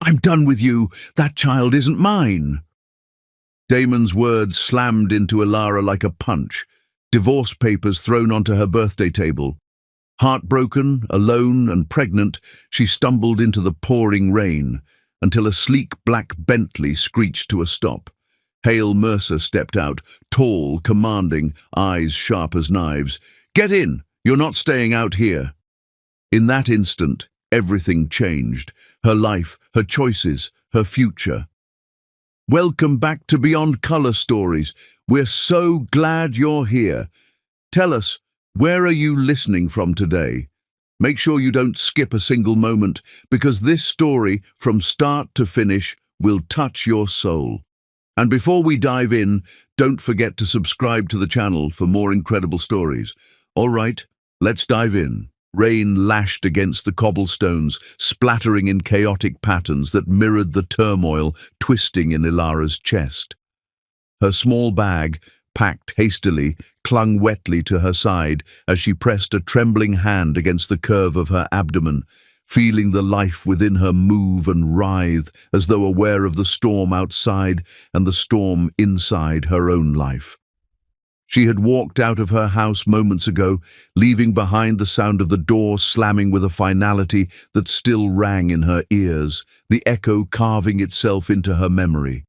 I'm done with you. That child isn't mine." Damon's words slammed into Ilara like a punch, divorce papers thrown onto her birthday table. Heartbroken, alone and pregnant, she stumbled into the pouring rain until a sleek black Bentley screeched to a stop. Hale Mercer stepped out, tall, commanding, eyes sharp as knives. "Get in! You're not staying out here." In that instant, everything changed. Her life, her choices, her future. "Welcome back to Beyond Color Stories. We're so glad you're here. Tell us, where are you listening from today? Make sure you don't skip a single moment, because this story, from start to finish, will touch your soul. And before we dive in, don't forget to subscribe to the channel for more incredible stories. All right, let's dive in. Rain lashed against the cobblestones, splattering in chaotic patterns that mirrored the turmoil twisting in Ilara's chest. Her small bag, packed hastily, clung wetly to her side as she pressed a trembling hand against the curve of her abdomen, feeling the life within her move and writhe as though aware of the storm outside and the storm inside her own life. She had walked out of her house moments ago, leaving behind the sound of the door slamming with a finality that still rang in her ears, the echo carving itself into her memory.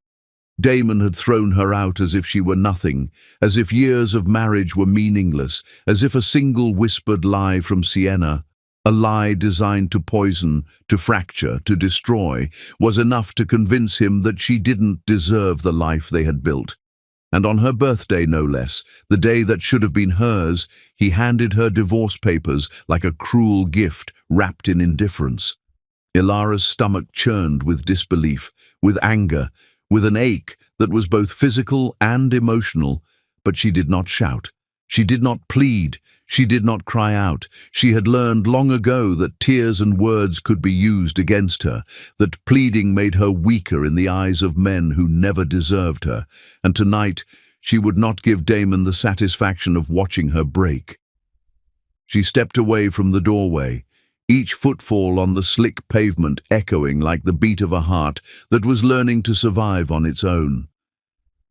Damon had thrown her out as if she were nothing, as if years of marriage were meaningless, as if a single whispered lie from Sienna, a lie designed to poison, to fracture, to destroy, was enough to convince him that she didn't deserve the life they had built. And on her birthday, no less, the day that should have been hers, he handed her divorce papers like a cruel gift wrapped in indifference. Ilara's stomach churned with disbelief, with anger, with an ache that was both physical and emotional, but she did not shout. She did not plead. She did not cry out. She had learned long ago that tears and words could be used against her, that pleading made her weaker in the eyes of men who never deserved her, and tonight she would not give Damon the satisfaction of watching her break. She stepped away from the doorway, each footfall on the slick pavement echoing like the beat of a heart that was learning to survive on its own.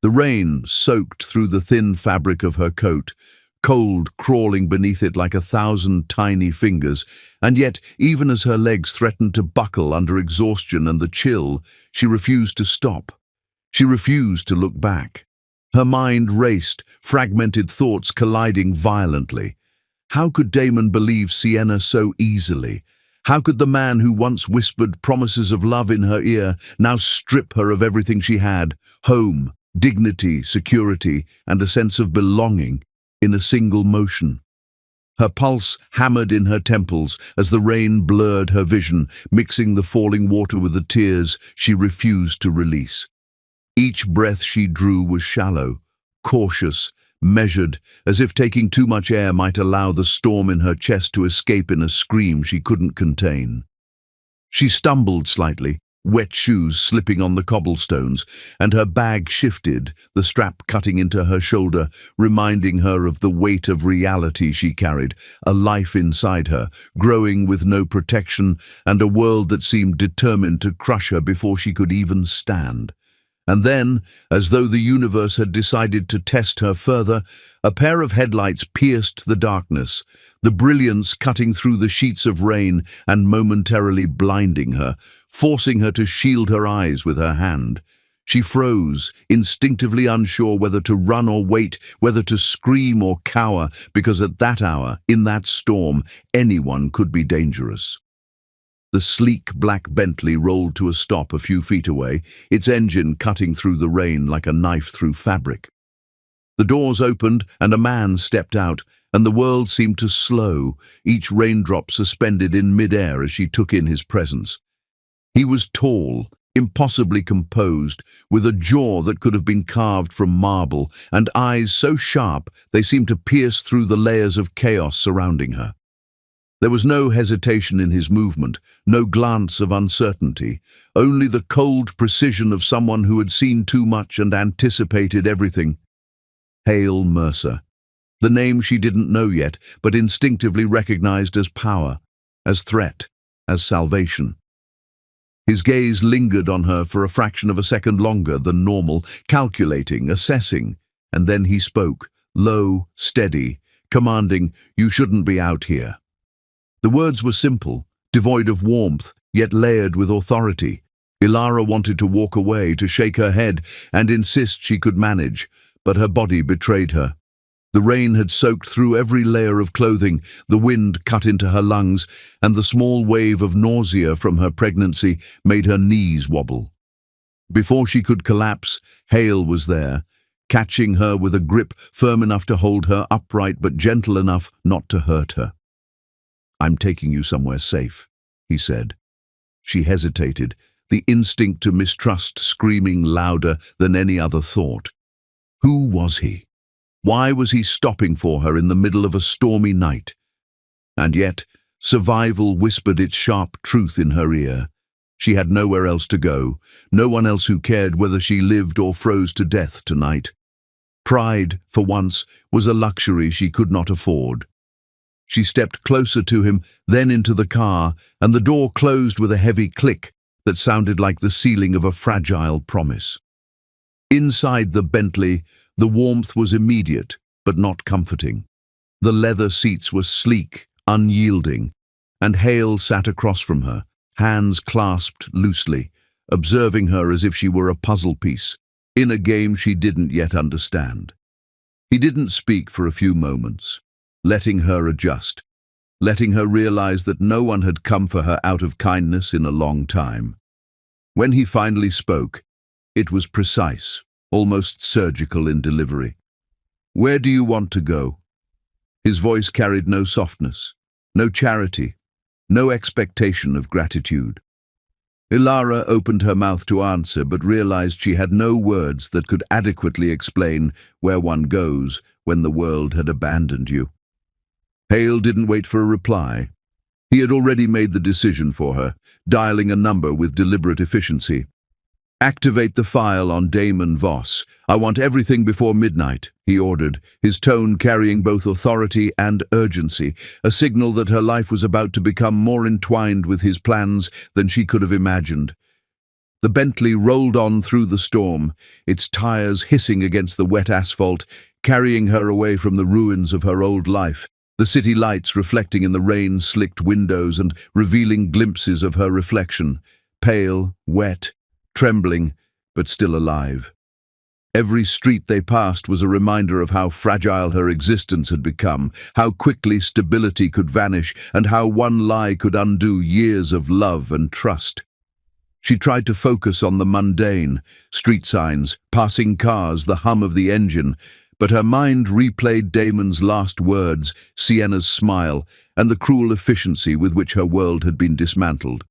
The rain soaked through the thin fabric of her coat, cold crawling beneath it like 1,000 tiny fingers, and yet, even as her legs threatened to buckle under exhaustion and the chill, she refused to stop. She refused to look back. Her mind raced, fragmented thoughts colliding violently. How could Damon believe Sienna so easily? How could the man who once whispered promises of love in her ear now strip her of everything she had, home, dignity, security, and a sense of belonging, in a single motion? Her pulse hammered in her temples as the rain blurred her vision, mixing the falling water with the tears she refused to release. Each breath she drew was shallow, cautious, measured, as if taking too much air might allow the storm in her chest to escape in a scream she couldn't contain. She stumbled slightly, wet shoes slipping on the cobblestones, and her bag shifted, the strap cutting into her shoulder, reminding her of the weight of reality she carried, a life inside her, growing with no protection, and a world that seemed determined to crush her before she could even stand. And then, as though the universe had decided to test her further, a pair of headlights pierced the darkness, the brilliance cutting through the sheets of rain and momentarily blinding her, forcing her to shield her eyes with her hand. She froze, instinctively unsure whether to run or wait, whether to scream or cower, because at that hour, in that storm, anyone could be dangerous. The sleek black Bentley rolled to a stop a few feet away, its engine cutting through the rain like a knife through fabric. The doors opened and a man stepped out, and the world seemed to slow, each raindrop suspended in mid-air as she took in his presence. He was tall, impossibly composed, with a jaw that could have been carved from marble, and eyes so sharp they seemed to pierce through the layers of chaos surrounding her. There was no hesitation in his movement, no glance of uncertainty, only the cold precision of someone who had seen too much and anticipated everything. Hale Mercer. The name she didn't know yet, but instinctively recognized as power, as threat, as salvation. His gaze lingered on her for a fraction of a second longer than normal, calculating, assessing, and then he spoke, low, steady, commanding, "You shouldn't be out here." The words were simple, devoid of warmth, yet layered with authority. Ilara wanted to walk away, to shake her head, and insist she could manage, but her body betrayed her. The rain had soaked through every layer of clothing, the wind cut into her lungs, and the small wave of nausea from her pregnancy made her knees wobble. Before she could collapse, Hale was there, catching her with a grip firm enough to hold her upright but gentle enough not to hurt her. "I'm taking you somewhere safe," he said. She hesitated, the instinct to mistrust screaming louder than any other thought. Who was he? Why was he stopping for her in the middle of a stormy night? And yet, survival whispered its sharp truth in her ear. She had nowhere else to go, no one else who cared whether she lived or froze to death tonight. Pride, for once, was a luxury she could not afford. She stepped closer to him, then into the car, and the door closed with a heavy click that sounded like the sealing of a fragile promise. Inside the Bentley, the warmth was immediate, but not comforting. The leather seats were sleek, unyielding, and Hale sat across from her, hands clasped loosely, observing her as if she were a puzzle piece, in a game she didn't yet understand. He didn't speak for a few moments, letting her adjust, letting her realize that no one had come for her out of kindness in a long time. When he finally spoke, it was precise, almost surgical in delivery. "Where do you want to go?" His voice carried no softness, no charity, no expectation of gratitude. Ilara opened her mouth to answer, but realized she had no words that could adequately explain where one goes when the world had abandoned you. Hale didn't wait for a reply. He had already made the decision for her, dialing a number with deliberate efficiency. "Activate the file on Damon Voss. I want everything before midnight," he ordered, his tone carrying both authority and urgency, a signal that her life was about to become more entwined with his plans than she could have imagined. The Bentley rolled on through the storm, its tires hissing against the wet asphalt, carrying her away from the ruins of her old life, the city lights reflecting in the rain-slicked windows and revealing glimpses of her reflection, pale, wet, trembling, but still alive. Every street they passed was a reminder of how fragile her existence had become, how quickly stability could vanish, and how one lie could undo years of love and trust. She tried to focus on the mundane, street signs, passing cars, the hum of the engine, but her mind replayed Damon's last words, Sienna's smile, and the cruel efficiency with which her world had been dismantled.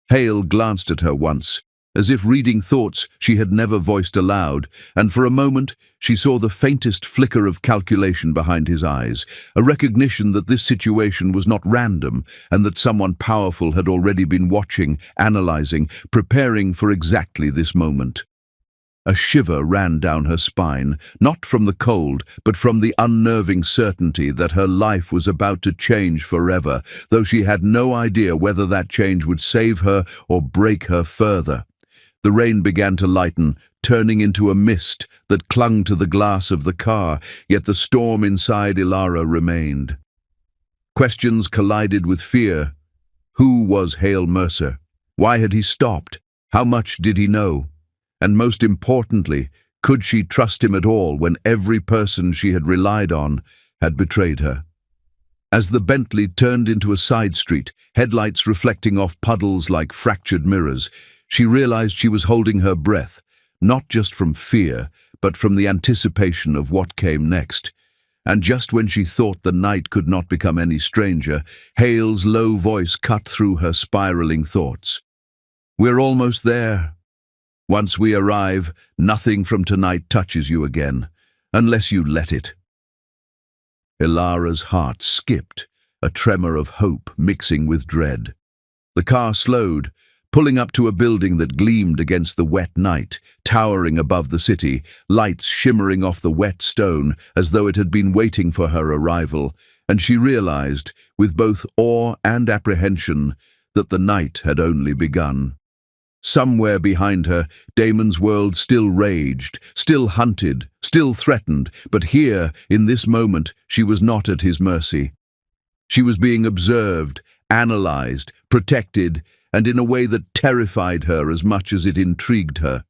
Hale glanced at her once, as if reading thoughts she had never voiced aloud, and for a moment she saw the faintest flicker of calculation behind his eyes, a recognition that this situation was not random and that someone powerful had already been watching, analyzing, preparing for exactly this moment. A shiver ran down her spine, not from the cold, but from the unnerving certainty that her life was about to change forever, though she had no idea whether that change would save her or break her further. The rain began to lighten, turning into a mist that clung to the glass of the car, yet the storm inside Ilara remained. Questions collided with fear. Who was Hale Mercer? Why had he stopped? How much did he know? And most importantly, could she trust him at all when every person she had relied on had betrayed her? As the Bentley turned into a side street, headlights reflecting off puddles like fractured mirrors, she realized she was holding her breath, not just from fear, but from the anticipation of what came next. And just when she thought the night could not become any stranger, Hale's low voice cut through her spiraling thoughts. "We're almost there. Once we arrive, nothing from tonight touches you again, unless you let it." Ilara's heart skipped, a tremor of hope mixing with dread. The car slowed, pulling up to a building that gleamed against the wet night, towering above the city, lights shimmering off the wet stone as though it had been waiting for her arrival, and she realized, with both awe and apprehension, that the night had only begun. Somewhere behind her, Damon's world still raged, still hunted, still threatened, but here, in this moment, she was not at his mercy. She was being observed, analyzed, protected, and in a way that terrified her as much as it intrigued her.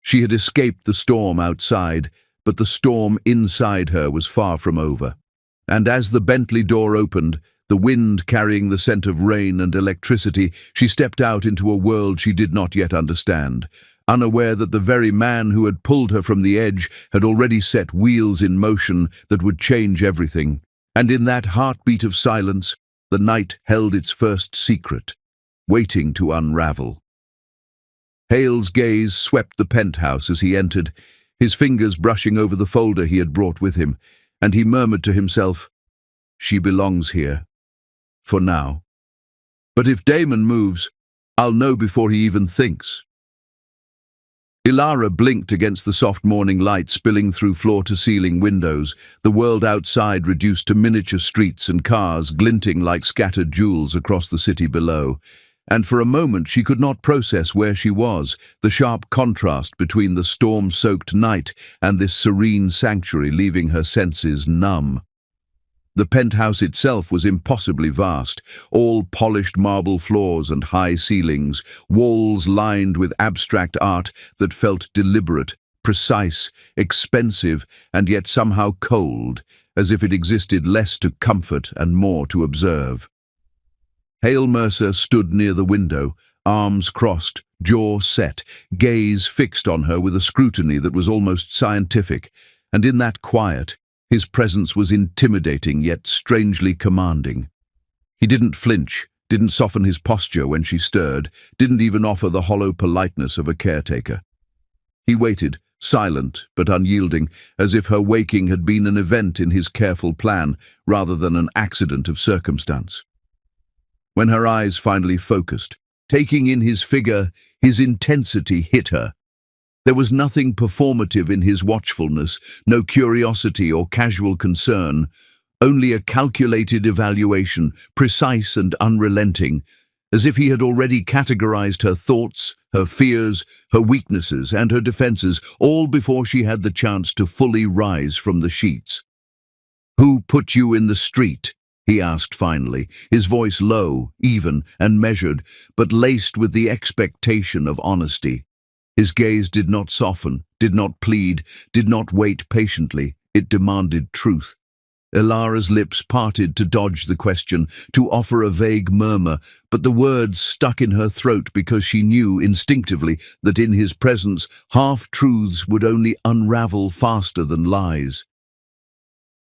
She had escaped the storm outside, but the storm inside her was far from over. And as the Bentley door opened, the wind carrying the scent of rain and electricity, she stepped out into a world she did not yet understand, unaware that the very man who had pulled her from the edge had already set wheels in motion that would change everything. And in that heartbeat of silence, the night held its first secret, waiting to unravel. Hale's gaze swept the penthouse as he entered, his fingers brushing over the folder he had brought with him, and he murmured to himself, "She belongs here. For now. But if Damon moves, I'll know before he even thinks." Ilara blinked against the soft morning light spilling through floor-to-ceiling windows, the world outside reduced to miniature streets and cars glinting like scattered jewels across the city below. And for a moment she could not process where she was, the sharp contrast between the storm-soaked night and this serene sanctuary leaving her senses numb. The penthouse itself was impossibly vast, all polished marble floors and high ceilings, walls lined with abstract art that felt deliberate, precise, expensive, and yet somehow cold, as if it existed less to comfort and more to observe. Hale Mercer stood near the window, arms crossed, jaw set, gaze fixed on her with a scrutiny that was almost scientific, and in that quiet, his presence was intimidating yet strangely commanding. He didn't flinch, didn't soften his posture when she stirred, didn't even offer the hollow politeness of a caretaker. He waited, silent but unyielding, as if her waking had been an event in his careful plan rather than an accident of circumstance. When her eyes finally focused, taking in his figure, his intensity hit her. There was nothing performative in his watchfulness, no curiosity or casual concern, only a calculated evaluation, precise and unrelenting, as if he had already categorized her thoughts, her fears, her weaknesses, and her defenses, all before she had the chance to fully rise from the sheets. "Who put you in the street?" he asked finally, his voice low, even, and measured, but laced with the expectation of honesty. His gaze did not soften, did not plead, did not wait patiently. It demanded truth. Ilara's lips parted to dodge the question, to offer a vague murmur, but the words stuck in her throat because she knew instinctively that in his presence half-truths would only unravel faster than lies.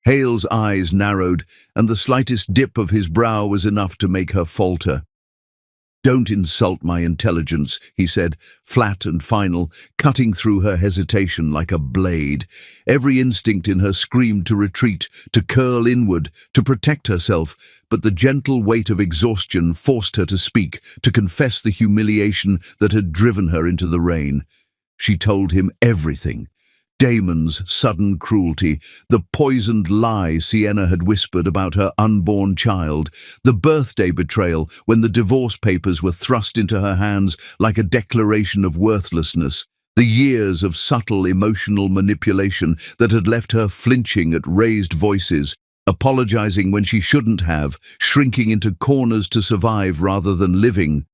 Hale's eyes narrowed, and the slightest dip of his brow was enough to make her falter. "Don't insult my intelligence," he said, flat and final, cutting through her hesitation like a blade. Every instinct in her screamed to retreat, to curl inward, to protect herself, but the gentle weight of exhaustion forced her to speak, to confess the humiliation that had driven her into the rain. She told him everything. Damon's sudden cruelty, the poisoned lie Sienna had whispered about her unborn child, the birthday betrayal when the divorce papers were thrust into her hands like a declaration of worthlessness, the years of subtle emotional manipulation that had left her flinching at raised voices, apologizing when she shouldn't have, shrinking into corners to survive rather than living.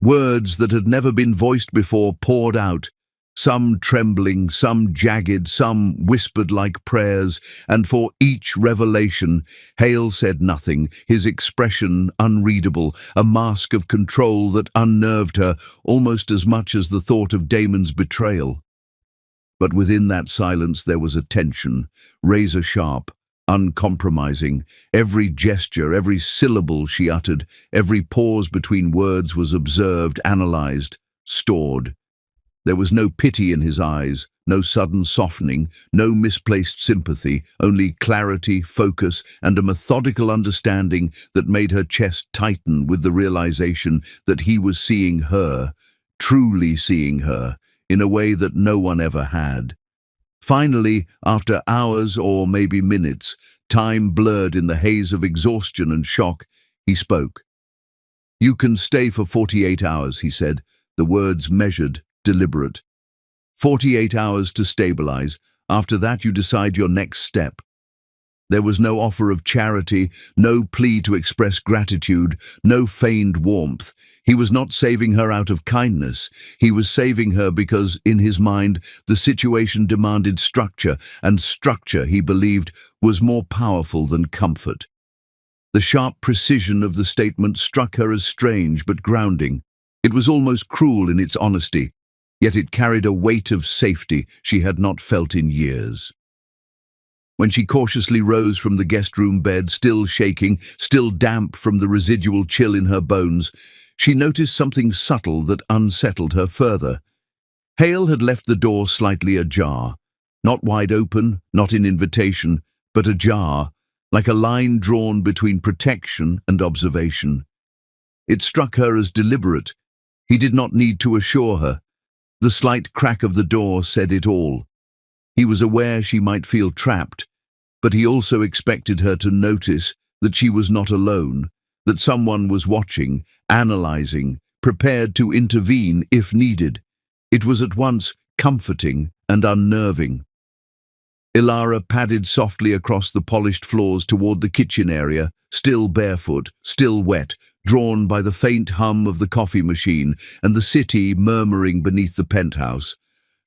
Words that had never been voiced before poured out, some trembling, some jagged, some whispered like prayers, and for each revelation, Hale said nothing, his expression unreadable, a mask of control that unnerved her almost as much as the thought of Damon's betrayal. But within that silence there was a tension, razor-sharp, uncompromising. Every gesture, every syllable she uttered, every pause between words was observed, analyzed, stored. There was no pity in his eyes, no sudden softening, no misplaced sympathy, only clarity, focus, and a methodical understanding that made her chest tighten with the realization that he was seeing her, truly seeing her, in a way that no one ever had. Finally, after hours or maybe minutes, time blurred in the haze of exhaustion and shock, he spoke. "You can stay for 48 hours, he said, the words measured, deliberate. 48 hours to stabilize. After that, you decide your next step. There was no offer of charity, no plea to express gratitude, no feigned warmth. He was not saving her out of kindness. He was saving her because, in his mind, the situation demanded structure, and structure, he believed, was more powerful than comfort. The sharp precision of the statement struck her as strange but grounding. It was almost cruel in its honesty, yet it carried a weight of safety she had not felt in years. When she cautiously rose from the guest-room bed, still shaking, still damp from the residual chill in her bones, she noticed something subtle that unsettled her further. Hale had left the door slightly ajar, not wide open, not in invitation, but ajar, like a line drawn between protection and observation. It struck her as deliberate. He did not need to assure her. The slight crack of the door said it all. He was aware she might feel trapped, but he also expected her to notice that she was not alone, that someone was watching, analyzing, prepared to intervene if needed. It was at once comforting and unnerving. Ilara padded softly across the polished floors toward the kitchen area, still barefoot, still wet, drawn by the faint hum of the coffee machine and the city murmuring beneath the penthouse.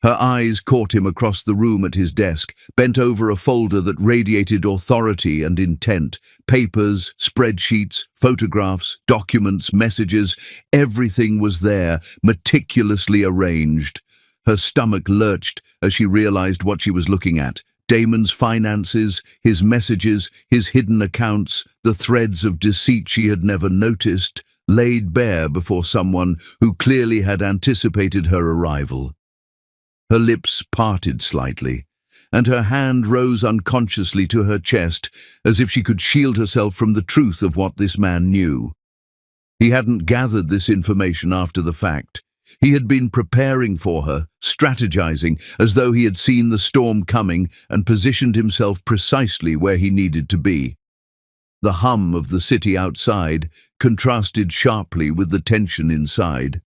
Her eyes caught him across the room at his desk, bent over a folder that radiated authority and intent. Papers, spreadsheets, photographs, documents, messages, everything was there, meticulously arranged. Her stomach lurched as she realized what she was looking at. Damon's finances, his messages, his hidden accounts, the threads of deceit she had never noticed, laid bare before someone who clearly had anticipated her arrival. Her lips parted slightly, and her hand rose unconsciously to her chest, as if she could shield herself from the truth of what this man knew. He hadn't gathered this information after the fact. He had been preparing for her, strategizing, as though he had seen the storm coming and positioned himself precisely where he needed to be. The hum of the city outside contrasted sharply with the tension inside.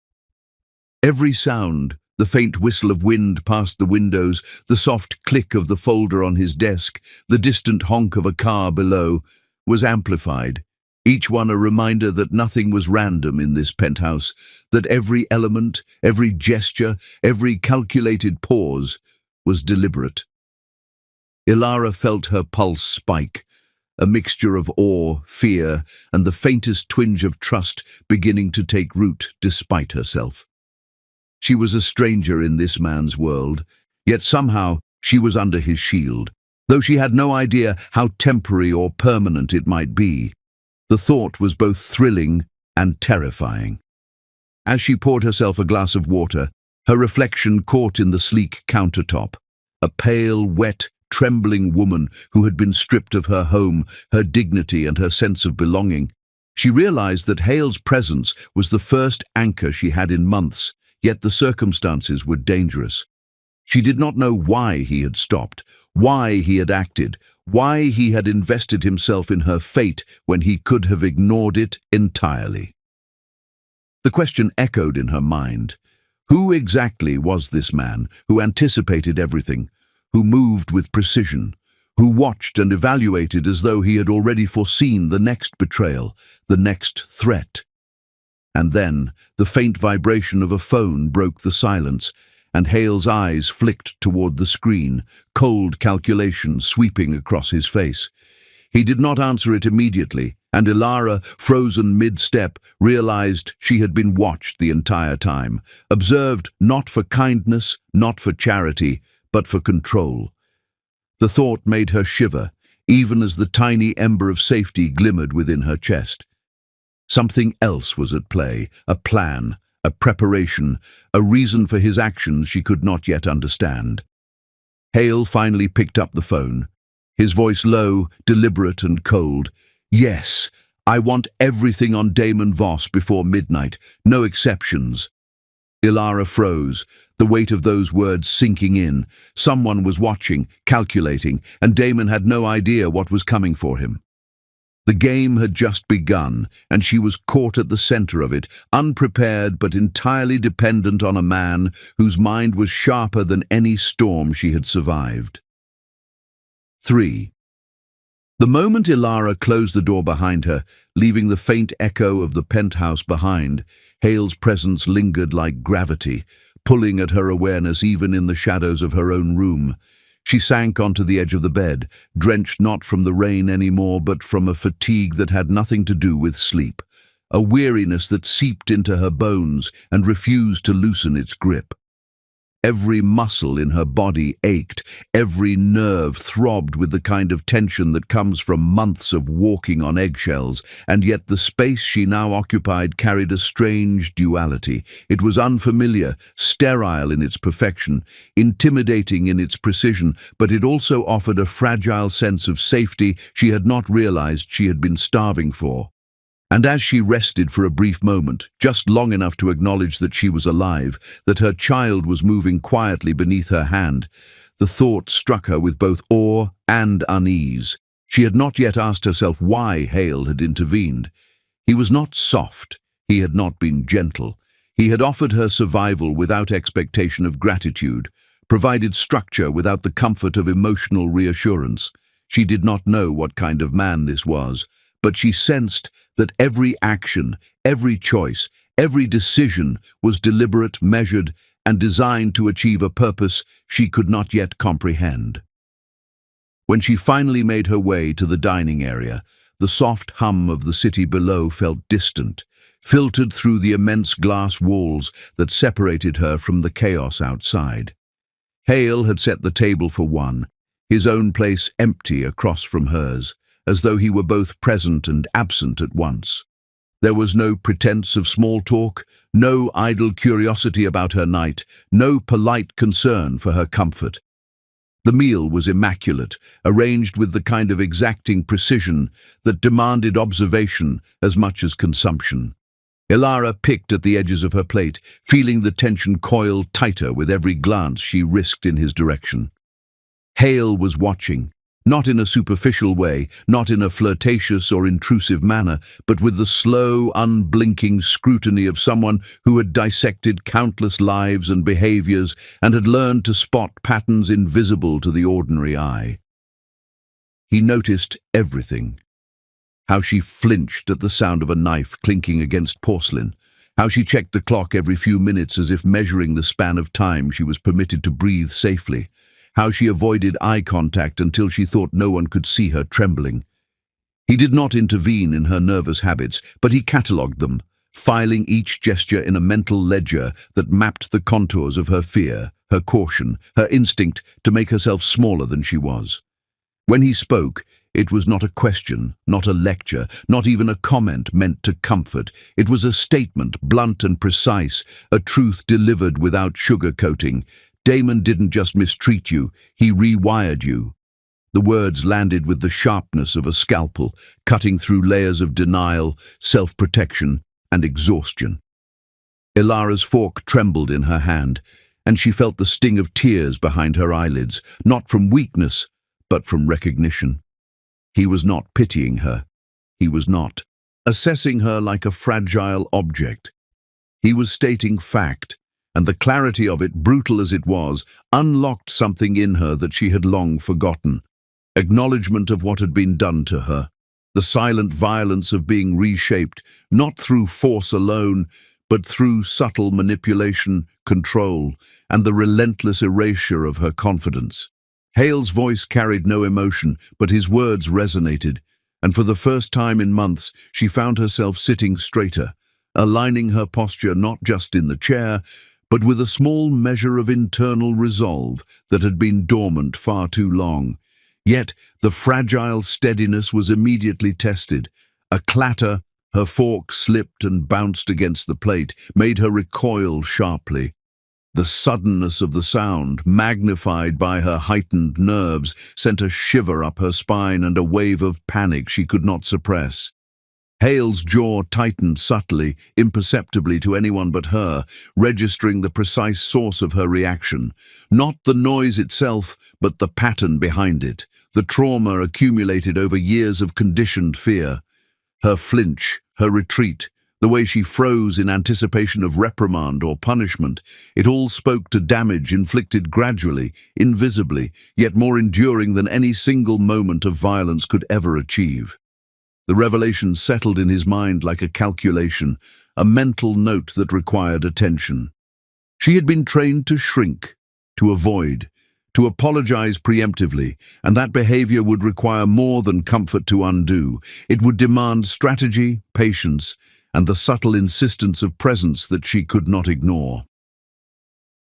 Every sound, the faint whistle of wind past the windows, the soft click of the folder on his desk, the distant honk of a car below, was amplified, each one a reminder that nothing was random in this penthouse, that every element, every gesture, every calculated pause was deliberate. Ilara felt her pulse spike, a mixture of awe, fear, and the faintest twinge of trust beginning to take root despite herself. She was a stranger in this man's world, yet somehow she was under his shield, though she had no idea how temporary or permanent it might be. The thought was both thrilling and terrifying. As she poured herself a glass of water, her reflection caught in the sleek countertop, a pale, wet, trembling woman who had been stripped of her home, her dignity and her sense of belonging. She realized that Hale's presence was the first anchor she had in months, yet the circumstances were dangerous. She did not know why he had stopped, why he had acted, why he had invested himself in her fate when he could have ignored it entirely. The question echoed in her mind. Who exactly was this man who anticipated everything, who moved with precision, who watched and evaluated as though he had already foreseen the next betrayal, the next threat? And then the faint vibration of a phone broke the silence, and Hale's eyes flicked toward the screen, cold calculation sweeping across his face. He did not answer it immediately, and Ilara, frozen mid-step, realized she had been watched the entire time, observed not for kindness, not for charity, but for control. The thought made her shiver, even as the tiny ember of safety glimmered within her chest. Something else was at play, a plan, a preparation, a reason for his actions she could not yet understand. Hale finally picked up the phone, his voice low, deliberate and cold. "Yes, I want everything on Damon Voss before midnight, no exceptions." Ilara froze, the weight of those words sinking in. Someone was watching, calculating, and Damon had no idea what was coming for him. The game had just begun, and she was caught at the center of it, unprepared but entirely dependent on a man whose mind was sharper than any storm she had survived. 3. The moment Ilara closed the door behind her, leaving the faint echo of the penthouse behind, Hale's presence lingered like gravity, pulling at her awareness even in the shadows of her own room. She sank onto the edge of the bed, drenched not from the rain anymore but from a fatigue that had nothing to do with sleep, a weariness that seeped into her bones and refused to loosen its grip. Every muscle in her body ached, every nerve throbbed with the kind of tension that comes from months of walking on eggshells, and yet the space she now occupied carried a strange duality. It was unfamiliar, sterile in its perfection, intimidating in its precision, but it also offered a fragile sense of safety she had not realized she had been starving for. And as she rested for a brief moment, just long enough to acknowledge that she was alive, that her child was moving quietly beneath her hand, the thought struck her with both awe and unease. She had not yet asked herself why Hale had intervened. He was not soft, he had not been gentle. He had offered her survival without expectation of gratitude, provided structure without the comfort of emotional reassurance. She did not know what kind of man this was, but she sensed that every action, every choice, every decision was deliberate, measured, and designed to achieve a purpose she could not yet comprehend. When she finally made her way to the dining area, the soft hum of the city below felt distant, filtered through the immense glass walls that separated her from the chaos outside. Hale had set the table for one, his own place empty across from hers, as though he were both present and absent at once. There was no pretense of small talk, no idle curiosity about her night, no polite concern for her comfort. The meal was immaculate, arranged with the kind of exacting precision that demanded observation as much as consumption. Ilara picked at the edges of her plate, feeling the tension coil tighter with every glance she risked in his direction. Hale was watching. Not in a superficial way, not in a flirtatious or intrusive manner, but with the slow, unblinking scrutiny of someone who had dissected countless lives and behaviors and had learned to spot patterns invisible to the ordinary eye. He noticed everything. How she flinched at the sound of a knife clinking against porcelain, how she checked the clock every few minutes as if measuring the span of time she was permitted to breathe safely, how she avoided eye contact until she thought no one could see her trembling. He did not intervene in her nervous habits, but he catalogued them, filing each gesture in a mental ledger that mapped the contours of her fear, her caution, her instinct to make herself smaller than she was. When he spoke, it was not a question, not a lecture, not even a comment meant to comfort. It was a statement, blunt and precise, a truth delivered without sugarcoating. Damon didn't just mistreat you, he rewired you. The words landed with the sharpness of a scalpel, cutting through layers of denial, self-protection, and exhaustion. Ilara's fork trembled in her hand, and she felt the sting of tears behind her eyelids, not from weakness, but from recognition. He was not pitying her. He was not assessing her like a fragile object. He was stating fact, and the clarity of it, brutal as it was, unlocked something in her that she had long forgotten. Acknowledgement of what had been done to her. The silent violence of being reshaped, not through force alone, but through subtle manipulation, control, and the relentless erasure of her confidence. Hale's voice carried no emotion, but his words resonated, and for the first time in months she found herself sitting straighter, aligning her posture not just in the chair, but with a small measure of internal resolve that had been dormant far too long. Yet the fragile steadiness was immediately tested. A clatter, her fork slipped and bounced against the plate, made her recoil sharply. The suddenness of the sound, magnified by her heightened nerves, sent a shiver up her spine and a wave of panic she could not suppress. Hale's jaw tightened subtly, imperceptibly to anyone but her, registering the precise source of her reaction. Not the noise itself, but the pattern behind it, the trauma accumulated over years of conditioned fear. Her flinch, her retreat, the way she froze in anticipation of reprimand or punishment, it all spoke to damage inflicted gradually, invisibly, yet more enduring than any single moment of violence could ever achieve. The revelation settled in his mind like a calculation, a mental note that required attention. She had been trained to shrink, to avoid, to apologize preemptively, and that behavior would require more than comfort to undo. It would demand strategy, patience, and the subtle insistence of presence that she could not ignore.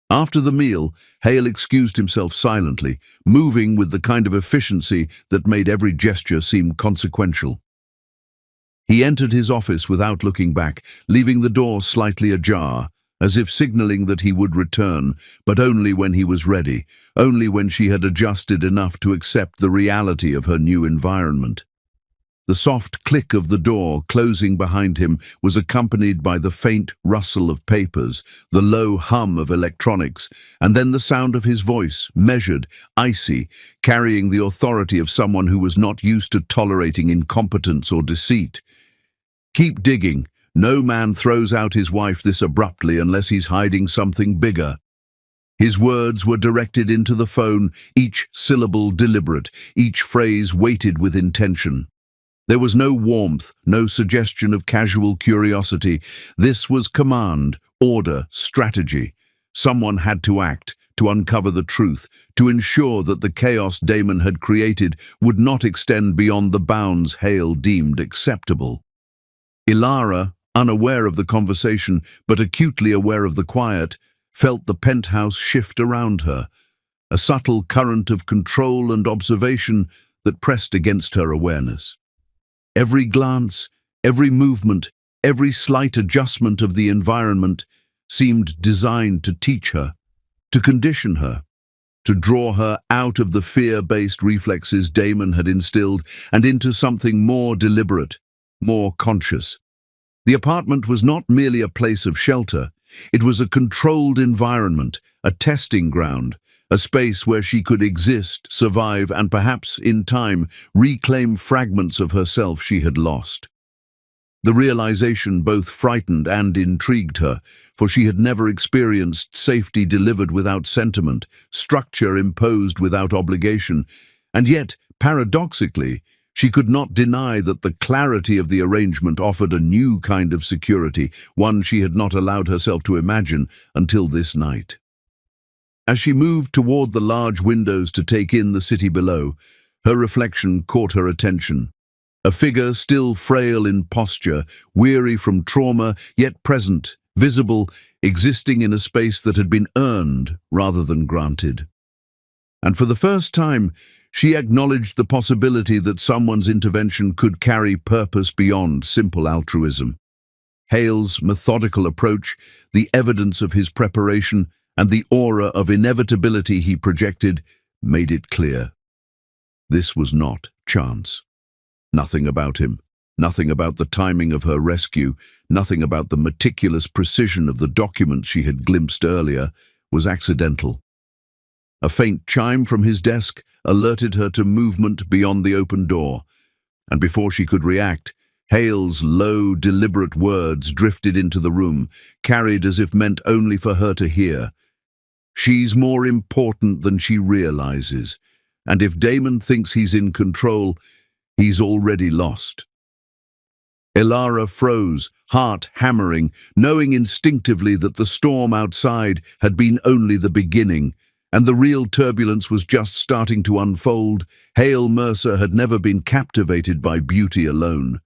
After the meal, Hale excused himself silently, moving with the kind of efficiency that made every gesture seem consequential. He entered his office without looking back, leaving the door slightly ajar, as if signaling that he would return, but only when he was ready, only when she had adjusted enough to accept the reality of her new environment. The soft click of the door closing behind him was accompanied by the faint rustle of papers, the low hum of electronics, and then the sound of his voice, measured, icy, carrying the authority of someone who was not used to tolerating incompetence or deceit. "Keep digging. No man throws out his wife this abruptly unless he's hiding something bigger." His words were directed into the phone, each syllable deliberate, each phrase weighted with intention. There was no warmth, no suggestion of casual curiosity. This was command, order, strategy. Someone had to act, to uncover the truth, to ensure that the chaos Damon had created would not extend beyond the bounds Hale deemed acceptable. Ilara, unaware of the conversation but acutely aware of the quiet, felt the penthouse shift around her, a subtle current of control and observation that pressed against her awareness. Every glance, every movement, every slight adjustment of the environment seemed designed to teach her, to condition her, to draw her out of the fear-based reflexes Damon had instilled and into something more deliberate, more conscious. The apartment was not merely a place of shelter. It was a controlled environment, a testing ground, a space where she could exist, survive, and perhaps, in time, reclaim fragments of herself she had lost. The realization both frightened and intrigued her, for she had never experienced safety delivered without sentiment, structure imposed without obligation, and yet, paradoxically, she could not deny that the clarity of the arrangement offered a new kind of security, one she had not allowed herself to imagine until this night. As she moved toward the large windows to take in the city below, her reflection caught her attention. A figure still frail in posture, weary from trauma, yet present, visible, existing in a space that had been earned rather than granted. And for the first time, she acknowledged the possibility that someone's intervention could carry purpose beyond simple altruism. Hale's methodical approach, the evidence of his preparation, and the aura of inevitability he projected made it clear. This was not chance. Nothing about him, nothing about the timing of her rescue, nothing about the meticulous precision of the documents she had glimpsed earlier was accidental. A faint chime from his desk alerted her to movement beyond the open door, and before she could react, Hale's low, deliberate words drifted into the room, carried as if meant only for her to hear. "She's more important than she realizes, and if Damon thinks he's in control, he's already lost." Ilara froze, heart hammering, knowing instinctively that the storm outside had been only the beginning, and the real turbulence was just starting to unfold. Hale Mercer had never been captivated by beauty alone.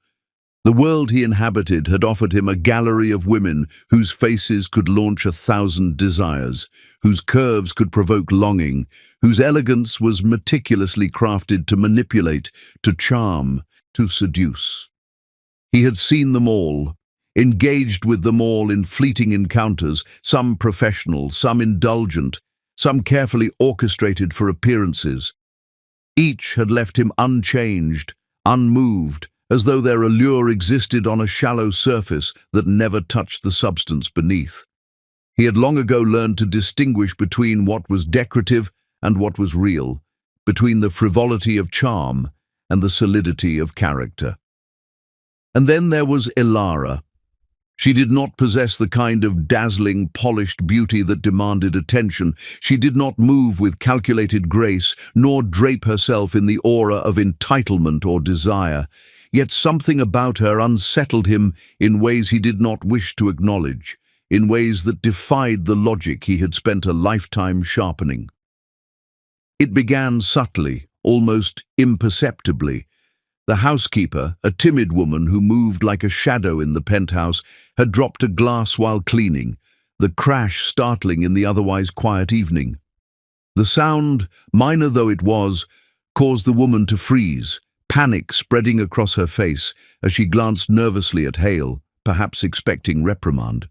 The world he inhabited had offered him a gallery of women whose faces could launch 1,000 desires, whose curves could provoke longing, whose elegance was meticulously crafted to manipulate, to charm, to seduce. He had seen them all, engaged with them all in fleeting encounters, some professional, some indulgent, some carefully orchestrated for appearances. Each had left him unchanged, unmoved, as though their allure existed on a shallow surface that never touched the substance beneath. He had long ago learned to distinguish between what was decorative and what was real, between the frivolity of charm and the solidity of character. And then there was Ilara. She did not possess the kind of dazzling, polished beauty that demanded attention. She did not move with calculated grace, nor drape herself in the aura of entitlement or desire. Yet something about her unsettled him in ways he did not wish to acknowledge, in ways that defied the logic he had spent a lifetime sharpening. It began subtly, almost imperceptibly. The housekeeper, a timid woman who moved like a shadow in the penthouse, had dropped a glass while cleaning, the crash startling in the otherwise quiet evening. The sound, minor though it was, caused the woman to freeze, panic spreading across her face as she glanced nervously at Hale, perhaps expecting reprimand.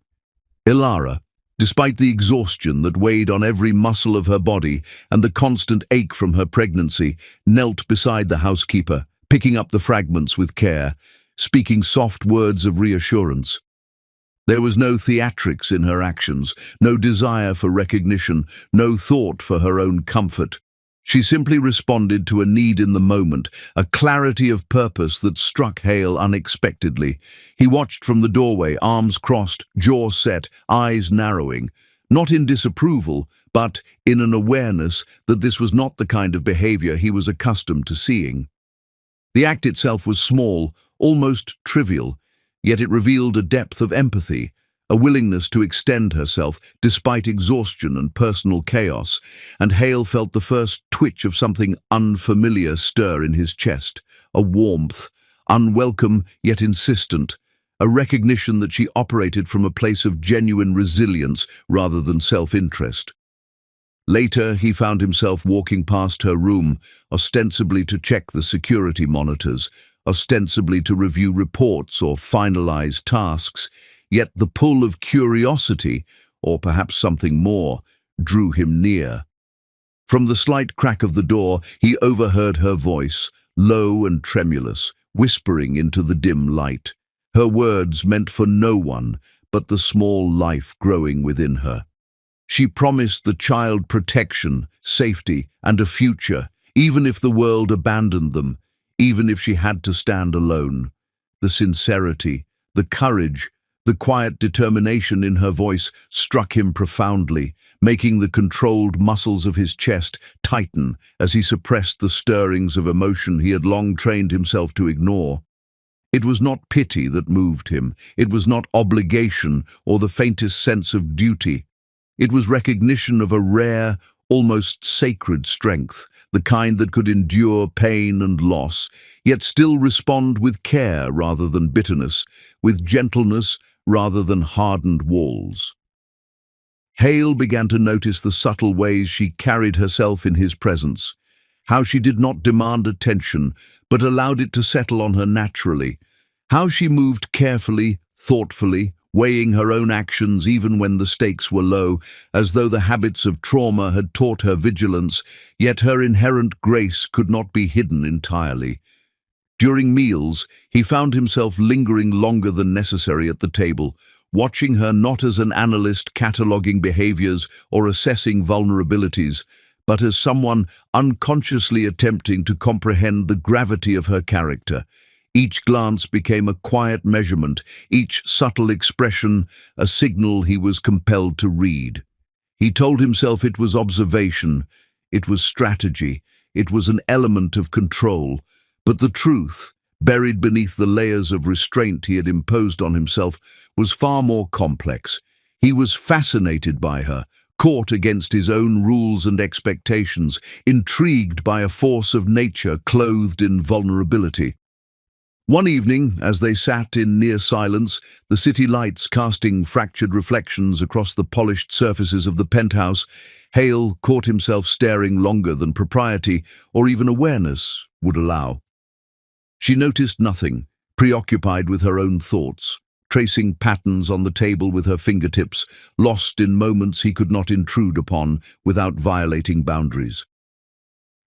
Ilara, despite the exhaustion that weighed on every muscle of her body and the constant ache from her pregnancy, knelt beside the housekeeper, picking up the fragments with care, speaking soft words of reassurance. There was no theatrics in her actions, no desire for recognition, no thought for her own comfort. She simply responded to a need in the moment, a clarity of purpose that struck Hale unexpectedly. He watched from the doorway, arms crossed, jaw set, eyes narrowing, not in disapproval, but in an awareness that this was not the kind of behavior he was accustomed to seeing. The act itself was small, almost trivial, yet it revealed a depth of empathy, a willingness to extend herself despite exhaustion and personal chaos, and Hale felt the first twitch of something unfamiliar stir in his chest, a warmth, unwelcome yet insistent, a recognition that she operated from a place of genuine resilience rather than self-interest. Later, he found himself walking past her room, ostensibly to check the security monitors, ostensibly to review reports or finalize tasks, yet the pull of curiosity, or perhaps something more, drew him near. From the slight crack of the door, he overheard her voice, low and tremulous, whispering into the dim light. Her words meant for no one but the small life growing within her. She promised the child protection, safety, and a future, even if the world abandoned them, even if she had to stand alone. The sincerity, the courage, the quiet determination in her voice struck him profoundly, making the controlled muscles of his chest tighten as he suppressed the stirrings of emotion he had long trained himself to ignore. It was not pity that moved him. It was not obligation or the faintest sense of duty. It was recognition of a rare, almost sacred strength, the kind that could endure pain and loss, yet still respond with care rather than bitterness, with gentleness rather than hardened walls. Hale began to notice the subtle ways she carried herself in his presence, how she did not demand attention, but allowed it to settle on her naturally, how she moved carefully, thoughtfully, weighing her own actions even when the stakes were low, as though the habits of trauma had taught her vigilance, yet her inherent grace could not be hidden entirely. During meals, he found himself lingering longer than necessary at the table, watching her not as an analyst cataloguing behaviors or assessing vulnerabilities, but as someone unconsciously attempting to comprehend the gravity of her character. Each glance became a quiet measurement, each subtle expression a signal he was compelled to read. He told himself it was observation, it was strategy, it was an element of control, but the truth, buried beneath the layers of restraint he had imposed on himself, was far more complex. He was fascinated by her, caught against his own rules and expectations, intrigued by a force of nature clothed in vulnerability. One evening, as they sat in near silence, the city lights casting fractured reflections across the polished surfaces of the penthouse, Hale caught himself staring longer than propriety or even awareness would allow. She noticed nothing, preoccupied with her own thoughts, tracing patterns on the table with her fingertips, lost in moments he could not intrude upon without violating boundaries.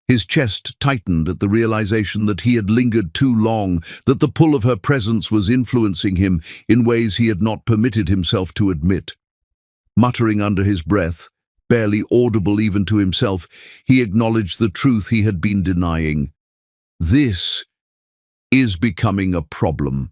His chest tightened at the realization that he had lingered too long, that the pull of her presence was influencing him in ways he had not permitted himself to admit. Muttering under his breath, barely audible even to himself, he acknowledged the truth he had been denying. This is becoming a problem.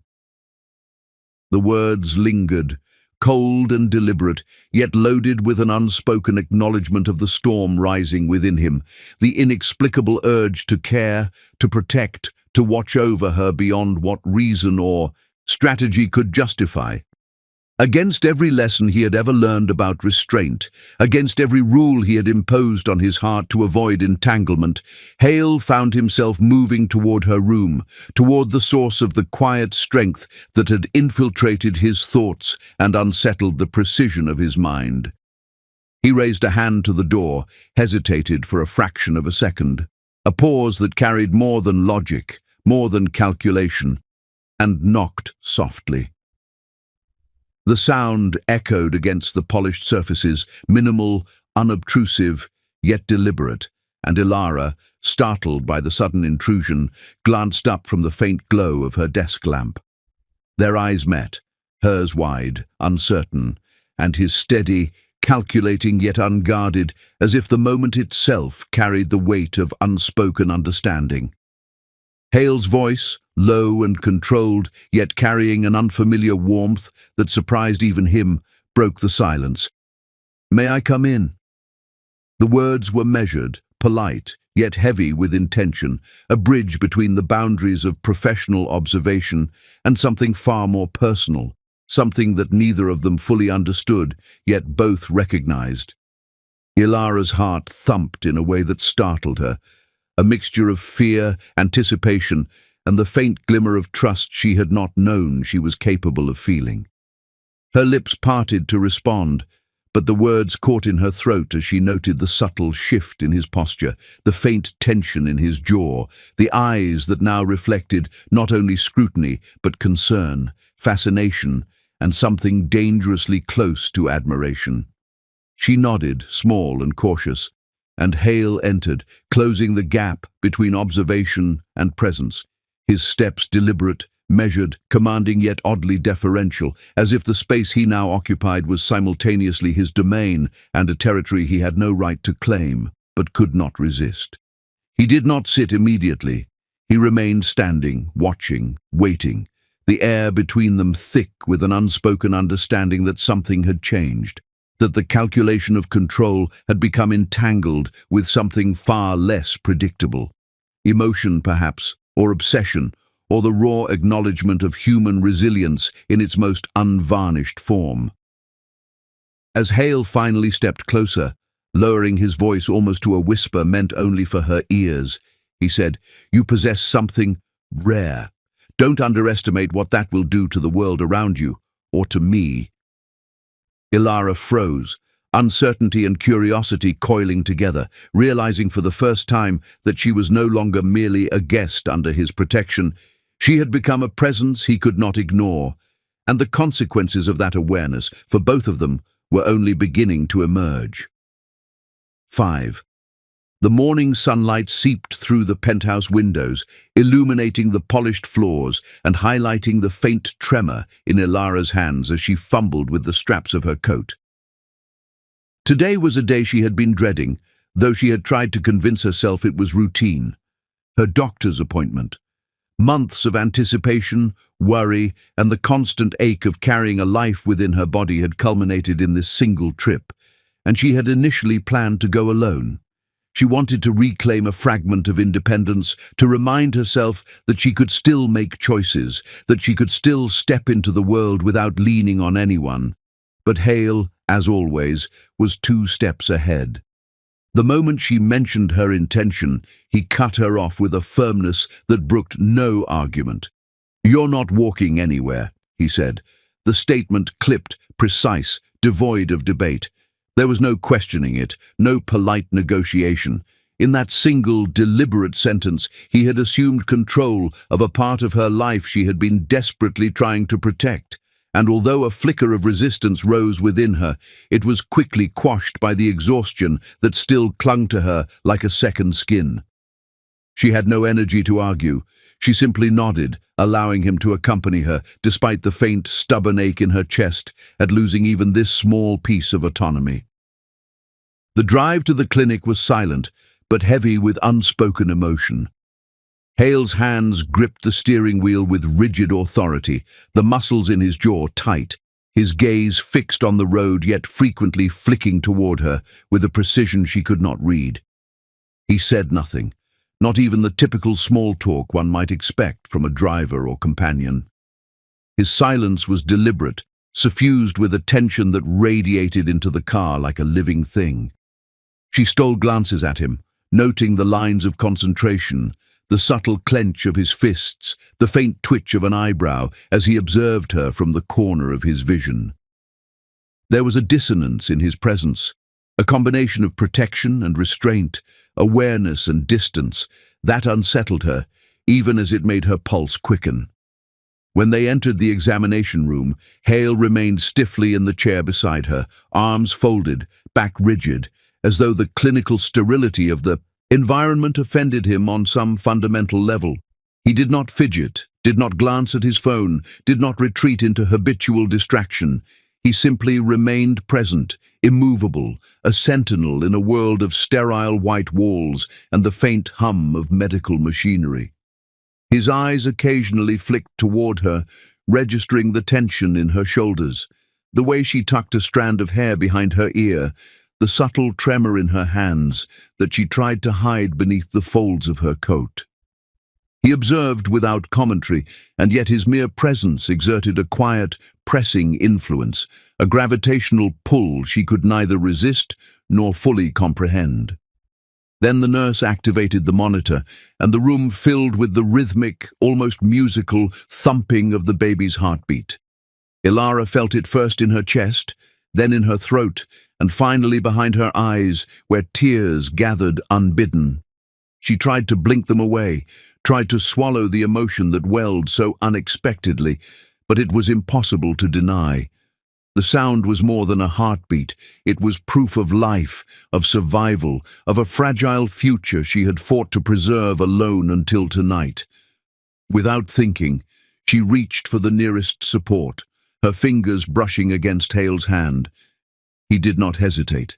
The words lingered, cold and deliberate, yet loaded with an unspoken acknowledgement of the storm rising within him, the inexplicable urge to care, to protect, to watch over her beyond what reason or strategy could justify. Against every lesson he had ever learned about restraint, against every rule he had imposed on his heart to avoid entanglement, Hale found himself moving toward her room, toward the source of the quiet strength that had infiltrated his thoughts and unsettled the precision of his mind. He raised a hand to the door, hesitated for a fraction of a second, a pause that carried more than logic, more than calculation, and knocked softly. The sound echoed against the polished surfaces, minimal, unobtrusive, yet deliberate, and Ilara, startled by the sudden intrusion, glanced up from the faint glow of her desk lamp. Their eyes met, hers wide, uncertain, and his steady, calculating yet unguarded, as if the moment itself carried the weight of unspoken understanding. Hale's voice, low and controlled, yet carrying an unfamiliar warmth that surprised even him, broke the silence. "May I come in?" The words were measured, polite, yet heavy with intention, a bridge between the boundaries of professional observation and something far more personal, something that neither of them fully understood, yet both recognized. Ilara's heart thumped in a way that startled her, a mixture of fear, anticipation, and the faint glimmer of trust she had not known she was capable of feeling. Her lips parted to respond, but the words caught in her throat as she noted the subtle shift in his posture, the faint tension in his jaw, the eyes that now reflected not only scrutiny but concern, fascination, and something dangerously close to admiration. She nodded, small and cautious, and Hale entered, closing the gap between observation and presence, his steps deliberate, measured, commanding yet oddly deferential, as if the space he now occupied was simultaneously his domain and a territory he had no right to claim, but could not resist. He did not sit immediately. He remained standing, watching, waiting, the air between them thick with an unspoken understanding that something had changed, that the calculation of control had become entangled with something far less predictable. Emotion, perhaps, or obsession, or the raw acknowledgement of human resilience in its most unvarnished form. As Hale finally stepped closer, lowering his voice almost to a whisper meant only for her ears, he said, "You possess something rare. Don't underestimate what that will do to the world around you, or to me." Ilara froze, uncertainty and curiosity coiling together, realizing for the first time that she was no longer merely a guest under his protection. She had become a presence he could not ignore, and the consequences of that awareness, for both of them, were only beginning to emerge. 5. The morning sunlight seeped through the penthouse windows, illuminating the polished floors and highlighting the faint tremor in Ilara's hands as she fumbled with the straps of her coat. Today was a day she had been dreading, though she had tried to convince herself it was routine. Her doctor's appointment. Months of anticipation, worry, and the constant ache of carrying a life within her body had culminated in this single trip, and she had initially planned to go alone. She wanted to reclaim a fragment of independence, to remind herself that she could still make choices, that she could still step into the world without leaning on anyone. But Hale, as always, was 2 steps ahead. The moment she mentioned her intention, he cut her off with a firmness that brooked no argument. "You're not walking anywhere," he said. The statement clipped, precise, devoid of debate. There was no questioning it, no polite negotiation. In that single, deliberate sentence, he had assumed control of a part of her life she had been desperately trying to protect. And although a flicker of resistance rose within her, it was quickly quashed by the exhaustion that still clung to her like a second skin. She had no energy to argue. She simply nodded, allowing him to accompany her, despite the faint, stubborn ache in her chest at losing even this small piece of autonomy. The drive to the clinic was silent, but heavy with unspoken emotion. Hale's hands gripped the steering wheel with rigid authority, the muscles in his jaw tight, his gaze fixed on the road yet frequently flicking toward her with a precision she could not read. He said nothing, not even the typical small talk one might expect from a driver or companion. His silence was deliberate, suffused with a tension that radiated into the car like a living thing. She stole glances at him, noting the lines of concentration, the subtle clench of his fists, the faint twitch of an eyebrow as he observed her from the corner of his vision. There was a dissonance in his presence, a combination of protection and restraint, awareness and distance, that unsettled her, even as it made her pulse quicken. When they entered the examination room, Hale remained stiffly in the chair beside her, arms folded, back rigid, as though the clinical sterility of the environment offended him on some fundamental level. He did not fidget, did not glance at his phone, did not retreat into habitual distraction. He simply remained present, immovable, a sentinel in a world of sterile white walls and the faint hum of medical machinery. His eyes occasionally flicked toward her, registering the tension in her shoulders, the way she tucked a strand of hair behind her ear, the subtle tremor in her hands that she tried to hide beneath the folds of her coat. He observed without commentary, and yet his mere presence exerted a quiet, pressing influence, a gravitational pull she could neither resist nor fully comprehend. Then the nurse activated the monitor, and the room filled with the rhythmic, almost musical, thumping of the baby's heartbeat. Ilara felt it first in her chest, then in her throat, and finally behind her eyes, where tears gathered unbidden. She tried to blink them away, tried to swallow the emotion that welled so unexpectedly, but it was impossible to deny. The sound was more than a heartbeat. It was proof of life, of survival, of a fragile future she had fought to preserve alone until tonight. Without thinking, she reached for the nearest support, her fingers brushing against Hale's hand. He did not hesitate.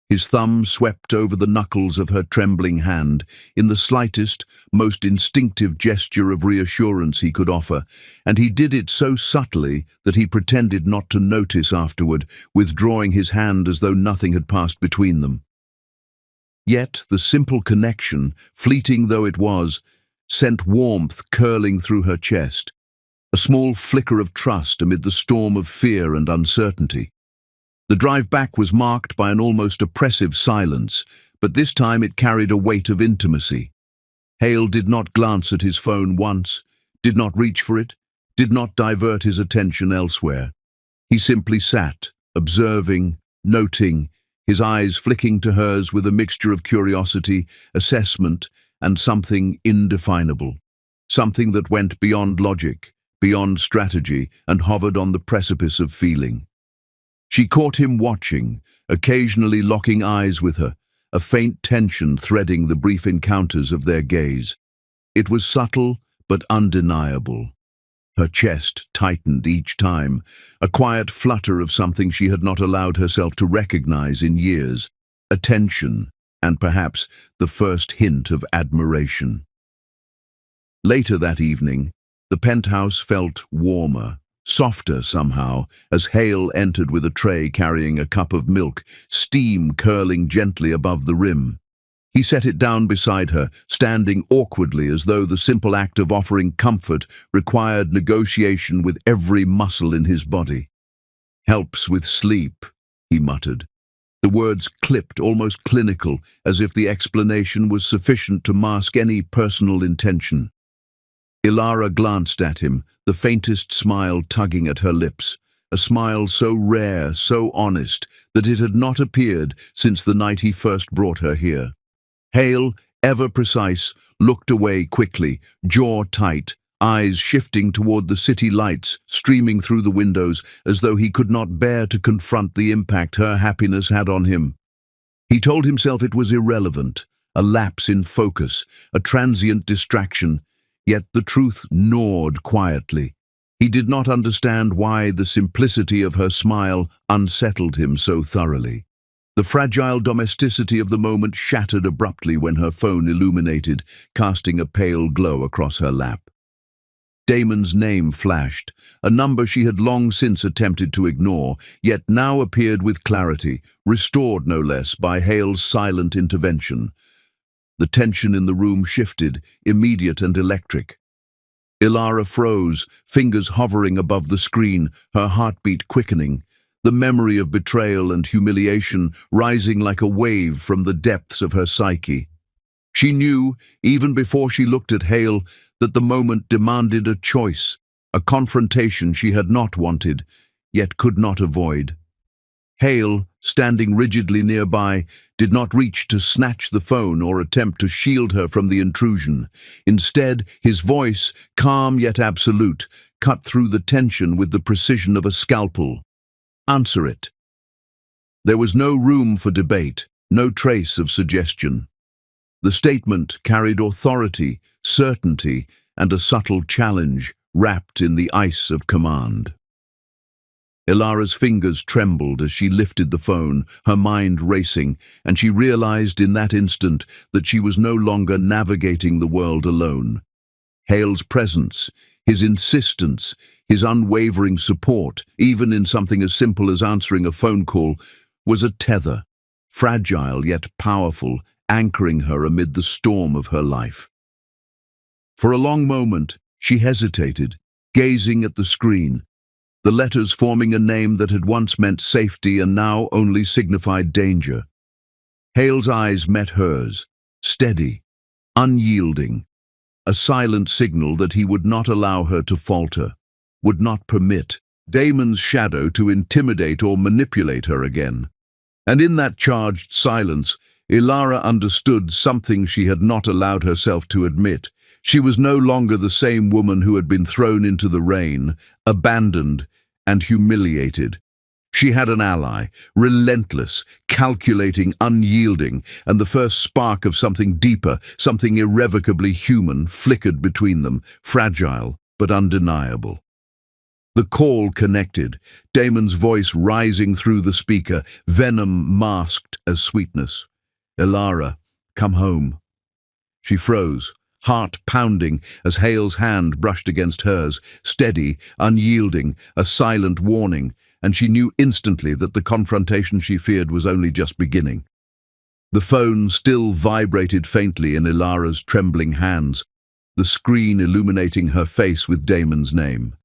His thumb swept over the knuckles of her trembling hand in the slightest, most instinctive gesture of reassurance he could offer, and he did it so subtly that he pretended not to notice afterward, withdrawing his hand as though nothing had passed between them. Yet the simple connection, fleeting though it was, sent warmth curling through her chest, a small flicker of trust amid the storm of fear and uncertainty. The drive back was marked by an almost oppressive silence, but this time it carried a weight of intimacy. Hale did not glance at his phone once, did not reach for it, did not divert his attention elsewhere. He simply sat, observing, noting, his eyes flicking to hers with a mixture of curiosity, assessment, and something indefinable, something that went beyond logic, beyond strategy, and hovered on the precipice of feeling. She caught him watching, occasionally locking eyes with her, a faint tension threading the brief encounters of their gaze. It was subtle but undeniable. Her chest tightened each time, a quiet flutter of something she had not allowed herself to recognize in years, attention, and perhaps the first hint of admiration. Later that evening, the penthouse felt warmer, softer somehow, as Hale entered with a tray carrying a cup of milk, steam curling gently above the rim. He set it down beside her, standing awkwardly as though the simple act of offering comfort required negotiation with every muscle in his body. "Helps with sleep," he muttered. The words clipped, almost clinical, as if the explanation was sufficient to mask any personal intention. Ilara glanced at him, the faintest smile tugging at her lips, a smile so rare, so honest, that it had not appeared since the night he first brought her here. Hale, ever precise, looked away quickly, jaw tight, eyes shifting toward the city lights streaming through the windows as though he could not bear to confront the impact her happiness had on him. He told himself it was irrelevant, a lapse in focus, a transient distraction, yet the truth gnawed quietly. He did not understand why the simplicity of her smile unsettled him so thoroughly. The fragile domesticity of the moment shattered abruptly when her phone illuminated, casting a pale glow across her lap. Damon's name flashed, a number she had long since attempted to ignore, yet now appeared with clarity, restored no less by Hale's silent intervention. The tension in the room shifted, immediate and electric. Ilara froze, fingers hovering above the screen, her heartbeat quickening, the memory of betrayal and humiliation rising like a wave from the depths of her psyche. She knew, even before she looked at Hale, that the moment demanded a choice, a confrontation she had not wanted, yet could not avoid. Hale, standing rigidly nearby, did not reach to snatch the phone or attempt to shield her from the intrusion. Instead, his voice, calm yet absolute, cut through the tension with the precision of a scalpel. "Answer it." There was no room for debate, no trace of suggestion. The statement carried authority, certainty, and a subtle challenge wrapped in the ice of command. Ilara's fingers trembled as she lifted the phone, her mind racing, and she realized in that instant that she was no longer navigating the world alone. Hale's presence, his insistence, his unwavering support, even in something as simple as answering a phone call, was a tether, fragile yet powerful, anchoring her amid the storm of her life. For a long moment, she hesitated, gazing at the screen, the letters forming a name that had once meant safety and now only signified danger. Hale's eyes met hers, steady, unyielding, a silent signal that he would not allow her to falter, would not permit Damon's shadow to intimidate or manipulate her again. And in that charged silence, Ilara understood something she had not allowed herself to admit. She was no longer the same woman who had been thrown into the rain, abandoned and humiliated. She had an ally, relentless, calculating, unyielding, and the first spark of something deeper, something irrevocably human, flickered between them, fragile but undeniable. The call connected, Damon's voice rising through the speaker, venom masked as sweetness. "Ilara, come home." She froze, heart pounding as Hale's hand brushed against hers, steady, unyielding, a silent warning, and she knew instantly that the confrontation she feared was only just beginning. The phone still vibrated faintly in Ilara's trembling hands, the screen illuminating her face with Damon's name.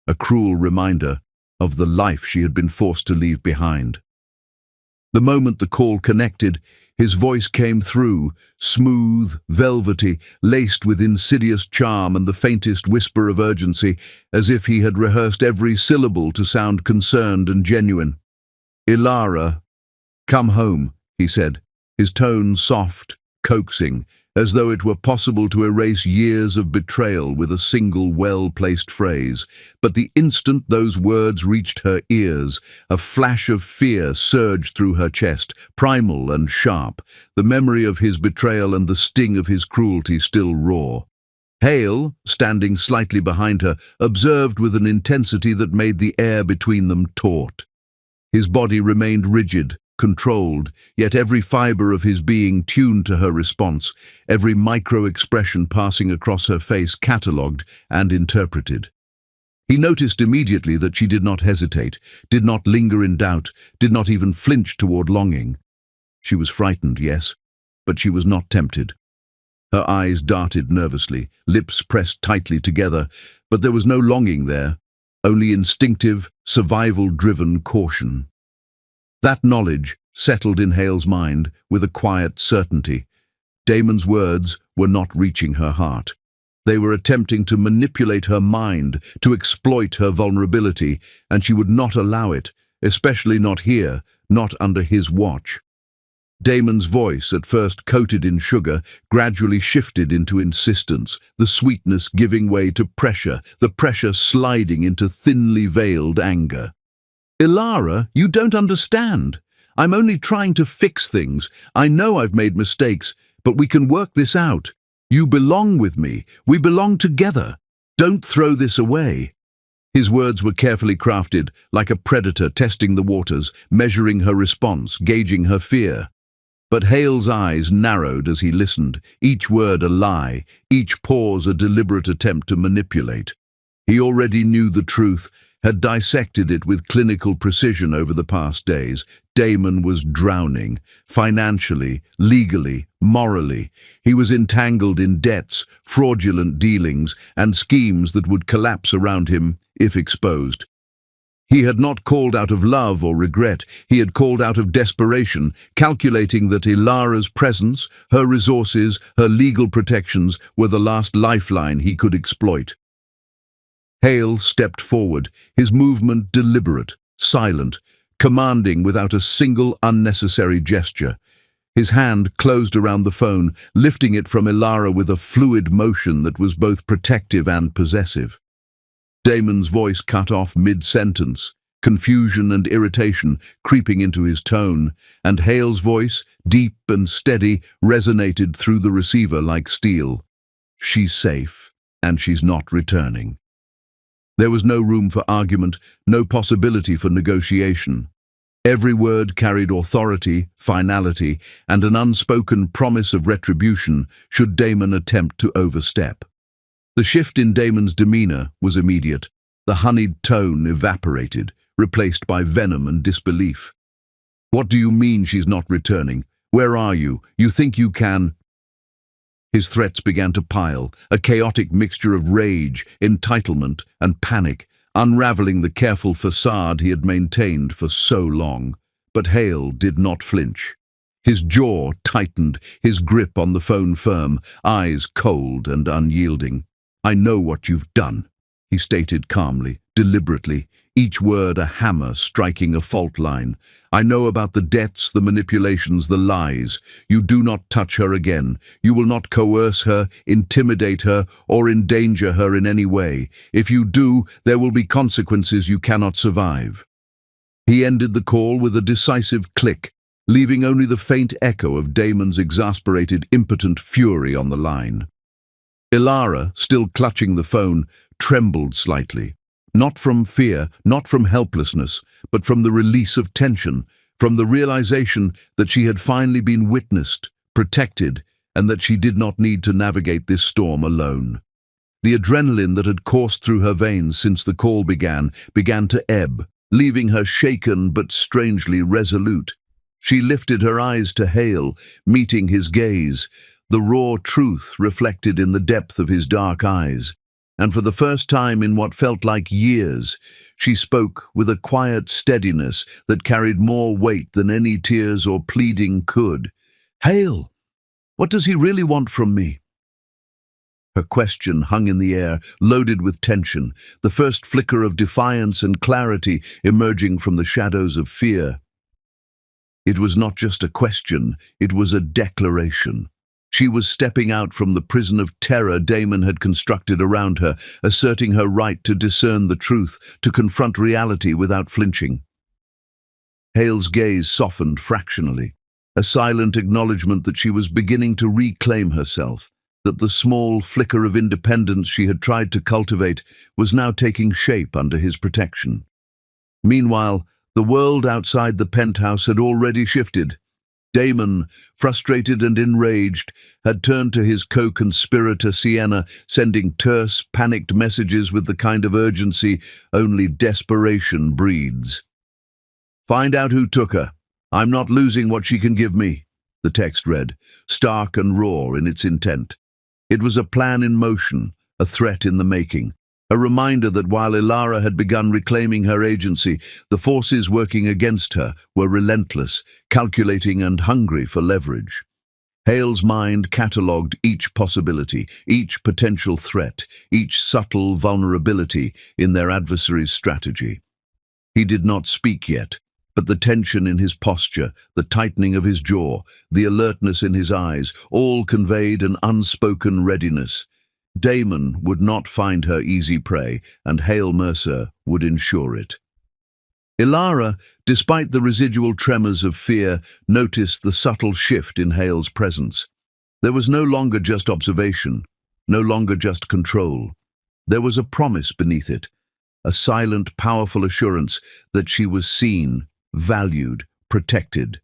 A cruel reminder of the life she had been forced to leave behind. The moment the call connected, his voice came through, smooth, velvety, laced with insidious charm and the faintest whisper of urgency, as if he had rehearsed every syllable to sound concerned and genuine. "Ilara, come home," he said, his tone soft, coaxing, as though it were possible to erase years of betrayal with a single well-placed phrase. But the instant those words reached her ears, a flash of fear surged through her chest, primal and sharp, the memory of his betrayal and the sting of his cruelty still raw. Hale, standing slightly behind her, observed with an intensity that made the air between them taut. His body remained rigid, controlled, yet every fiber of his being tuned to her response, every micro-expression passing across her face catalogued and interpreted. He noticed immediately that she did not hesitate, did not linger in doubt, did not even flinch toward longing. She was frightened, yes, but she was not tempted. Her eyes darted nervously, lips pressed tightly together, but there was no longing there, only instinctive, survival-driven caution. That knowledge settled in Hale's mind with a quiet certainty. Damon's words were not reaching her heart. They were attempting to manipulate her mind, to exploit her vulnerability, and she would not allow it, especially not here, not under his watch. Damon's voice, at first coated in sugar, gradually shifted into insistence, the sweetness giving way to pressure, the pressure sliding into thinly veiled anger. "Ilara, you don't understand. I'm only trying to fix things. I know I've made mistakes, but we can work this out. You belong with me. We belong together. Don't throw this away." His words were carefully crafted, like a predator testing the waters, measuring her response, gauging her fear. But Hale's eyes narrowed as he listened, each word a lie, each pause a deliberate attempt to manipulate. He already knew the truth, had dissected it with clinical precision over the past days. Damon was drowning, financially, legally, morally. He was entangled in debts, fraudulent dealings, and schemes that would collapse around him if exposed. He had not called out of love or regret. He had called out of desperation, calculating that Ilara's presence, her resources, her legal protections were the last lifeline he could exploit. Hale stepped forward, his movement deliberate, silent, commanding without a single unnecessary gesture. His hand closed around the phone, lifting it from Ilara with a fluid motion that was both protective and possessive. Damon's voice cut off mid-sentence, confusion and irritation creeping into his tone, and Hale's voice, deep and steady, resonated through the receiver like steel. "She's safe, and she's not returning." There was no room for argument, no possibility for negotiation. Every word carried authority, finality, and an unspoken promise of retribution should Damon attempt to overstep. The shift in Damon's demeanor was immediate. The honeyed tone evaporated, replaced by venom and disbelief. "What do you mean she's not returning? Where are you? You think you can—" His threats began to pile, a chaotic mixture of rage, entitlement, and panic, unraveling the careful facade he had maintained for so long. But Hale did not flinch. His jaw tightened, his grip on the phone firm, eyes cold and unyielding. "I know what you've done," he stated calmly, deliberately, each word a hammer striking a fault line. "I know about the debts, the manipulations, the lies. You do not touch her again. You will not coerce her, intimidate her, or endanger her in any way. If you do, there will be consequences you cannot survive." He ended the call with a decisive click, leaving only the faint echo of Damon's exasperated, impotent fury on the line. Ilara, still clutching the phone, trembled slightly. Not from fear, not from helplessness, but from the release of tension, from the realization that she had finally been witnessed, protected, and that she did not need to navigate this storm alone. The adrenaline that had coursed through her veins since the call began to ebb, leaving her shaken but strangely resolute. She lifted her eyes to Hale, meeting his gaze, the raw truth reflected in the depth of his dark eyes. And for the first time in what felt like years, she spoke with a quiet steadiness that carried more weight than any tears or pleading could. "Hale, what does he really want from me?" Her question hung in the air, loaded with tension, the first flicker of defiance and clarity emerging from the shadows of fear. It was not just a question, it was a declaration. She was stepping out from the prison of terror Damon had constructed around her, asserting her right to discern the truth, to confront reality without flinching. Hale's gaze softened fractionally, a silent acknowledgement that she was beginning to reclaim herself, that the small flicker of independence she had tried to cultivate was now taking shape under his protection. Meanwhile, the world outside the penthouse had already shifted. Damon, frustrated and enraged, had turned to his co-conspirator Sienna, sending terse, panicked messages with the kind of urgency only desperation breeds. "Find out who took her. I'm not losing what she can give me," the text read, stark and raw in its intent. It was a plan in motion, a threat in the making. A reminder that while Ilara had begun reclaiming her agency, the forces working against her were relentless, calculating and hungry for leverage. Hale's mind catalogued each possibility, each potential threat, each subtle vulnerability in their adversary's strategy. He did not speak yet, but the tension in his posture, the tightening of his jaw, the alertness in his eyes, all conveyed an unspoken readiness. Damon would not find her easy prey, and Hale Mercer would ensure it. Ilara, despite the residual tremors of fear, noticed the subtle shift in Hale's presence. There was no longer just observation, no longer just control. There was a promise beneath it, a silent, powerful assurance that she was seen, valued, protected.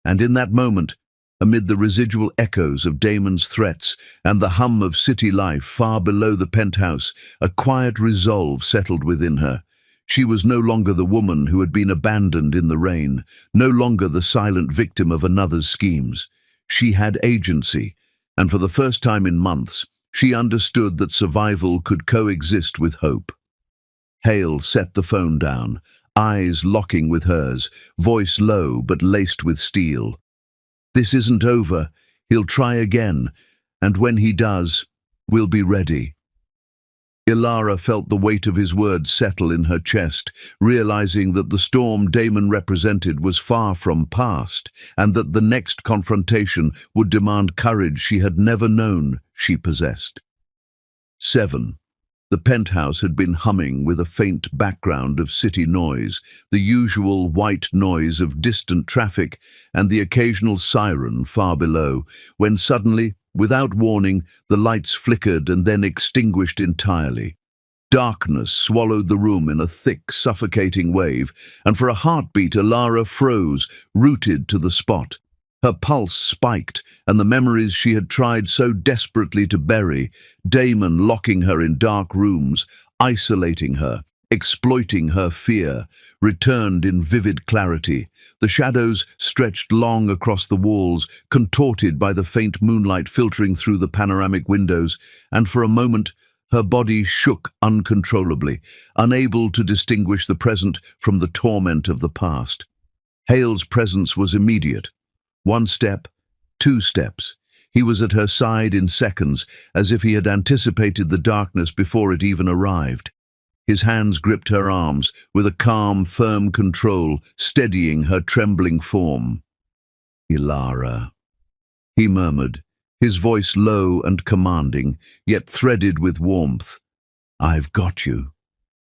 And in that moment, amid the residual echoes of Damon's threats and the hum of city life far below the penthouse, a quiet resolve settled within her. She was no longer the woman who had been abandoned in the rain, no longer the silent victim of another's schemes. She had agency, and for the first time in months, she understood that survival could coexist with hope. Hale set the phone down, eyes locking with hers, voice low but laced with steel. "This isn't over. He'll try again, and when he does, we'll be ready." Ilara felt the weight of his words settle in her chest, realizing that the storm Damon represented was far from past, and that the next confrontation would demand courage she had never known she possessed. 7. The penthouse had been humming with a faint background of city noise, the usual white noise of distant traffic and the occasional siren far below, when suddenly, without warning, the lights flickered and then extinguished entirely. Darkness swallowed the room in a thick, suffocating wave, and for a heartbeat Ilara froze, rooted to the spot. Her pulse spiked, and the memories she had tried so desperately to bury, Damon locking her in dark rooms, isolating her, exploiting her fear, returned in vivid clarity. The shadows stretched long across the walls, contorted by the faint moonlight filtering through the panoramic windows, and for a moment her body shook uncontrollably, unable to distinguish the present from the torment of the past. Hale's presence was immediate. 1 step, 2 steps. He was at her side in seconds, as if he had anticipated the darkness before it even arrived. His hands gripped her arms with a calm, firm control, steadying her trembling form. "Ilara," he murmured, his voice low and commanding, yet threaded with warmth. "I've got you.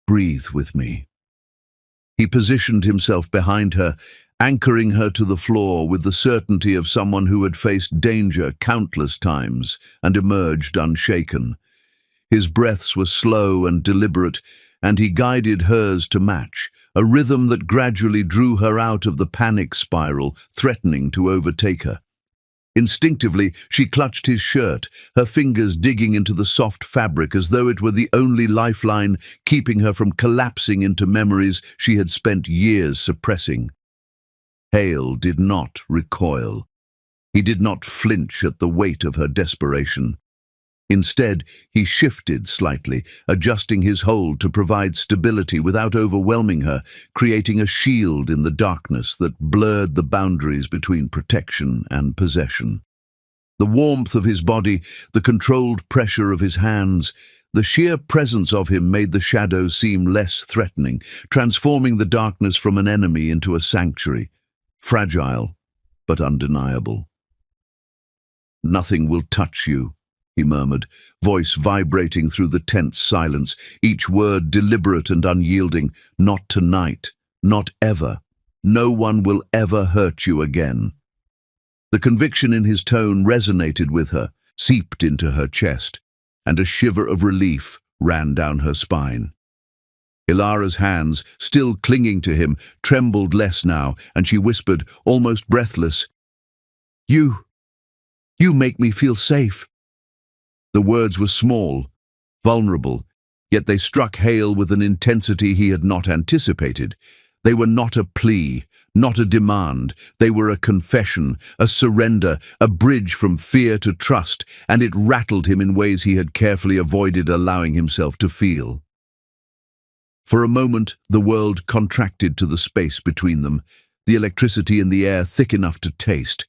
Breathe with me." He positioned himself behind her, anchoring her to the floor with the certainty of someone who had faced danger countless times and emerged unshaken. His breaths were slow and deliberate, and he guided hers to match, a rhythm that gradually drew her out of the panic spiral, threatening to overtake her. Instinctively, she clutched his shirt, her fingers digging into the soft fabric as though it were the only lifeline keeping her from collapsing into memories she had spent years suppressing. Hale did not recoil. He did not flinch at the weight of her desperation. Instead, he shifted slightly, adjusting his hold to provide stability without overwhelming her, creating a shield in the darkness that blurred the boundaries between protection and possession. The warmth of his body, the controlled pressure of his hands, the sheer presence of him made the shadows seem less threatening, transforming the darkness from an enemy into a sanctuary. Fragile, but undeniable. "Nothing will touch you," he murmured, voice vibrating through the tense silence, each word deliberate and unyielding. "Not tonight, not ever. No one will ever hurt you again." The conviction in his tone resonated with her, seeped into her chest, and a shiver of relief ran down her spine. Ilara's hands, still clinging to him, trembled less now, and she whispered, almost breathless, You make me feel safe." The words were small, vulnerable, yet they struck Hale with an intensity he had not anticipated. They were not a plea, not a demand. They were a confession, a surrender, a bridge from fear to trust, and it rattled him in ways he had carefully avoided allowing himself to feel. For a moment, the world contracted to the space between them, the electricity in the air thick enough to taste.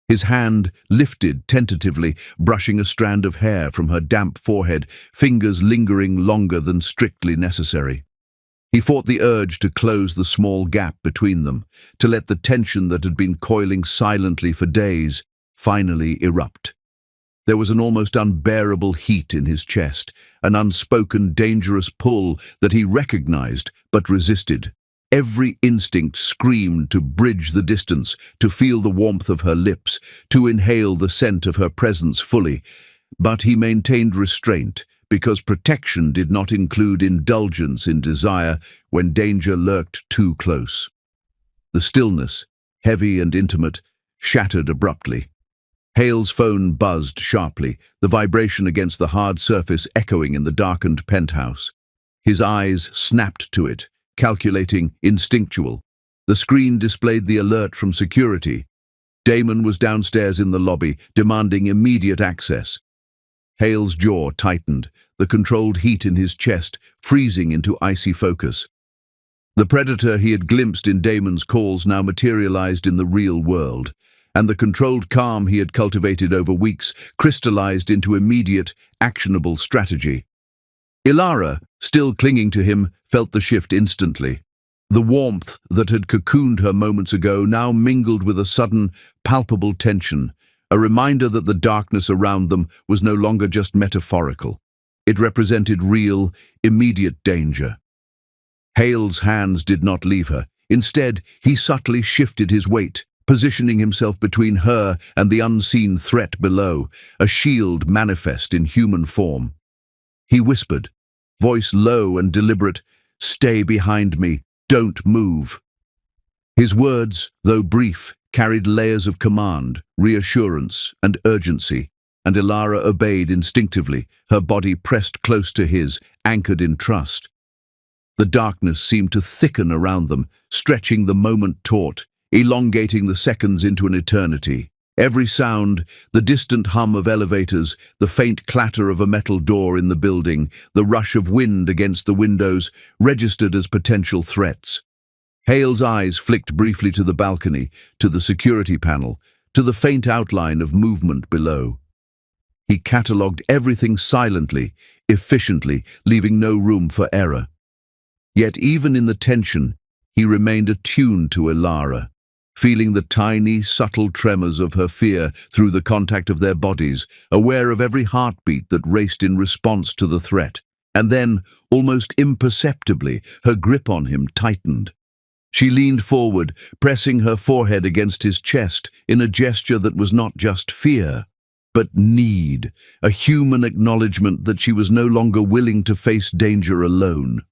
His hand lifted tentatively, brushing a strand of hair from her damp forehead, fingers lingering longer than strictly necessary. He fought the urge to close the small gap between them, to let the tension that had been coiling silently for days finally erupt. There was an almost unbearable heat in his chest, an unspoken dangerous pull that he recognized but resisted. Every instinct screamed to bridge the distance, to feel the warmth of her lips, to inhale the scent of her presence fully. But he maintained restraint, because protection did not include indulgence in desire when danger lurked too close. The stillness, heavy and intimate, shattered abruptly. Hale's phone buzzed sharply, the vibration against the hard surface echoing in the darkened penthouse. His eyes snapped to it, calculating, instinctual. The screen displayed the alert from security. Damon was downstairs in the lobby, demanding immediate access. Hale's jaw tightened, the controlled heat in his chest freezing into icy focus. The predator he had glimpsed in Damon's calls now materialized in the real world, and the controlled calm he had cultivated over weeks crystallized into immediate, actionable strategy. Ilara, still clinging to him, felt the shift instantly. The warmth that had cocooned her moments ago now mingled with a sudden, palpable tension, a reminder that the darkness around them was no longer just metaphorical. It represented real, immediate danger. Hale's hands did not leave her. Instead, he subtly shifted his weight, positioning himself between her and the unseen threat below, a shield manifest in human form. He whispered, voice low and deliberate, "Stay behind me, don't move." His words, though brief, carried layers of command, reassurance, and urgency, and Ilara obeyed instinctively, her body pressed close to his, anchored in trust. The darkness seemed to thicken around them, stretching the moment taut, elongating the seconds into an eternity. Every sound, the distant hum of elevators, the faint clatter of a metal door in the building, the rush of wind against the windows, registered as potential threats. Hale's eyes flicked briefly to the balcony, to the security panel, to the faint outline of movement below. He catalogued everything silently, efficiently, leaving no room for error. Yet even in the tension, he remained attuned to Ilara, feeling the tiny, subtle tremors of her fear through the contact of their bodies, aware of every heartbeat that raced in response to the threat. And then, almost imperceptibly, her grip on him tightened. She leaned forward, pressing her forehead against his chest in a gesture that was not just fear, but need, a human acknowledgement that she was no longer willing to face danger alone.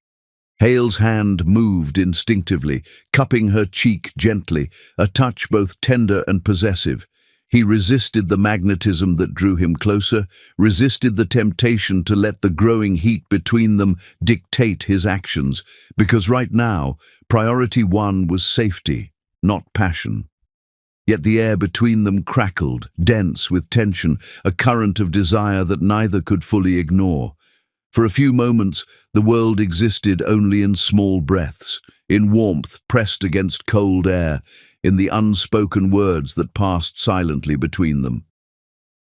Hale's hand moved instinctively, cupping her cheek gently, a touch both tender and possessive. He resisted the magnetism that drew him closer, resisted the temptation to let the growing heat between them dictate his actions, because right now, priority one was safety, not passion. Yet the air between them crackled, dense with tension, a current of desire that neither could fully ignore. For a few moments, the world existed only in small breaths, in warmth pressed against cold air, in the unspoken words that passed silently between them.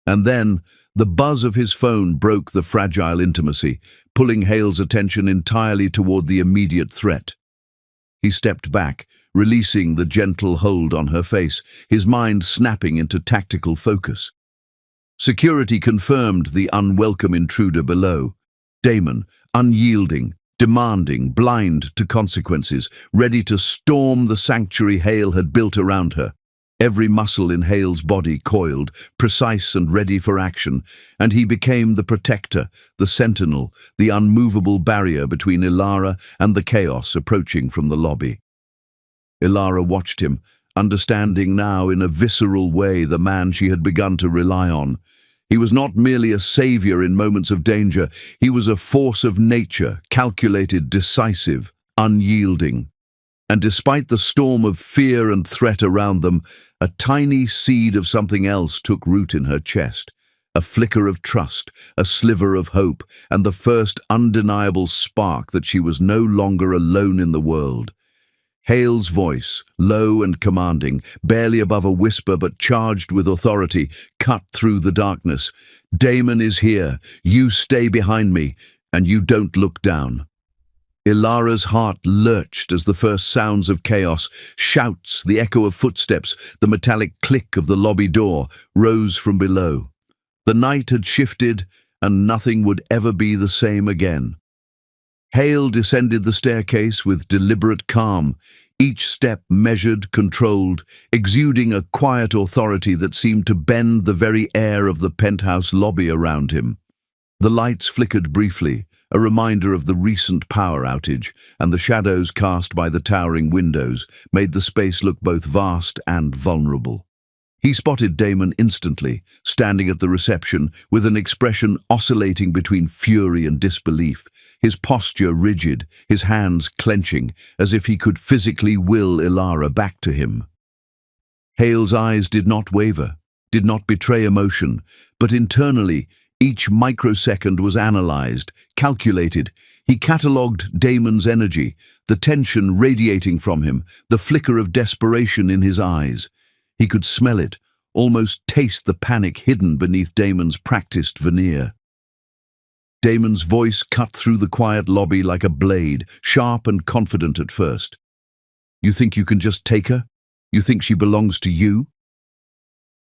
And then, the buzz of his phone broke the fragile intimacy, pulling Hale's attention entirely toward the immediate threat. He stepped back, releasing the gentle hold on her face, his mind snapping into tactical focus. Security confirmed the unwelcome intruder below. Damon, unyielding, demanding, blind to consequences, ready to storm the sanctuary Hale had built around her. Every muscle in Hale's body coiled, precise and ready for action, and he became the protector, the sentinel, the unmovable barrier between Ilara and the chaos approaching from the lobby. Ilara watched him, understanding now in a visceral way the man she had begun to rely on. He was not merely a savior in moments of danger, he was a force of nature, calculated, decisive, unyielding. And despite the storm of fear and threat around them, a tiny seed of something else took root in her chest. A flicker of trust, a sliver of hope, and the first undeniable spark that she was no longer alone in the world. Hale's voice, low and commanding, barely above a whisper but charged with authority, cut through the darkness. "Damon is here. You stay behind me, and you don't look down." Ilara's heart lurched as the first sounds of chaos, shouts, the echo of footsteps, the metallic click of the lobby door, rose from below. The night had shifted, and nothing would ever be the same again. Hale descended the staircase with deliberate calm, each step measured, controlled, exuding a quiet authority that seemed to bend the very air of the penthouse lobby around him. The lights flickered briefly, a reminder of the recent power outage, and the shadows cast by the towering windows made the space look both vast and vulnerable. He spotted Damon instantly, standing at the reception with an expression oscillating between fury and disbelief, his posture rigid, his hands clenching, as if he could physically will Ilara back to him. Hale's eyes did not waver, did not betray emotion, but internally, each microsecond was analyzed, calculated. He catalogued Damon's energy, the tension radiating from him, the flicker of desperation in his eyes. He could smell it, almost taste the panic hidden beneath Damon's practiced veneer. Damon's voice cut through the quiet lobby like a blade, sharp and confident at first. "You think you can just take her? You think she belongs to you?"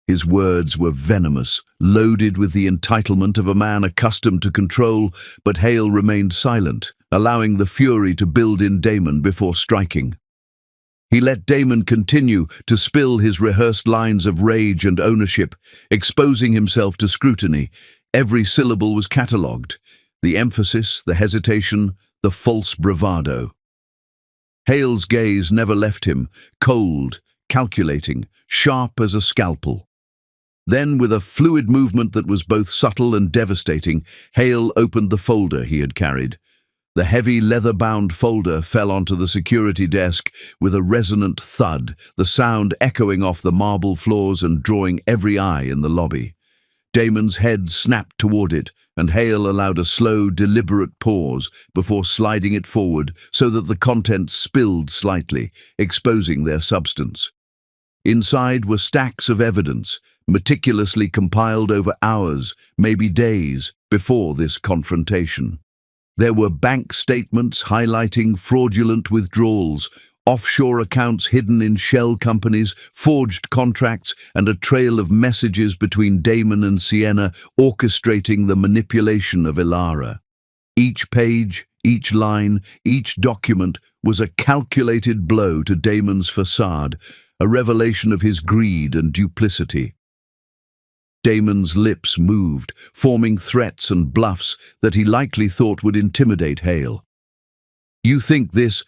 His words were venomous, loaded with the entitlement of a man accustomed to control, but Hale remained silent, allowing the fury to build in Damon before striking. He let Damon continue to spill his rehearsed lines of rage and ownership, exposing himself to scrutiny. Every syllable was catalogued, the emphasis, the hesitation, the false bravado. Hale's gaze never left him, cold, calculating, sharp as a scalpel. Then, with a fluid movement that was both subtle and devastating, Hale opened the folder he had carried. The heavy leather-bound folder fell onto the security desk with a resonant thud, the sound echoing off the marble floors and drawing every eye in the lobby. Damon's head snapped toward it, and Hale allowed a slow, deliberate pause before sliding it forward so that the contents spilled slightly, exposing their substance. Inside were stacks of evidence, meticulously compiled over hours, maybe days, before this confrontation. There were bank statements highlighting fraudulent withdrawals, offshore accounts hidden in shell companies, forged contracts, and a trail of messages between Damon and Sienna orchestrating the manipulation of Ilara. Each page, each line, each document was a calculated blow to Damon's facade, a revelation of his greed and duplicity. Damon's lips moved, forming threats and bluffs that he likely thought would intimidate Hale. "You think this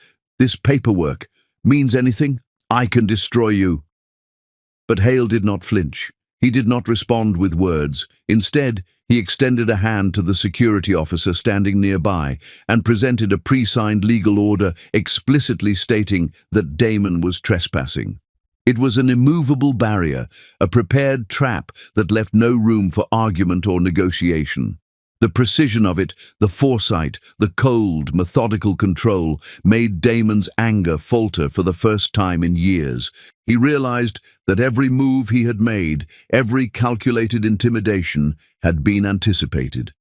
paperwork means anything? I can destroy you." But Hale did not flinch. He did not respond with words. Instead, he extended a hand to the security officer standing nearby and presented a pre-signed legal order explicitly stating that Damon was trespassing. It was an immovable barrier, a prepared trap that left no room for argument or negotiation. The precision of it, the foresight, the cold, methodical control made Damon's anger falter for the first time in years. He realized that every move he had made, every calculated intimidation, had been anticipated.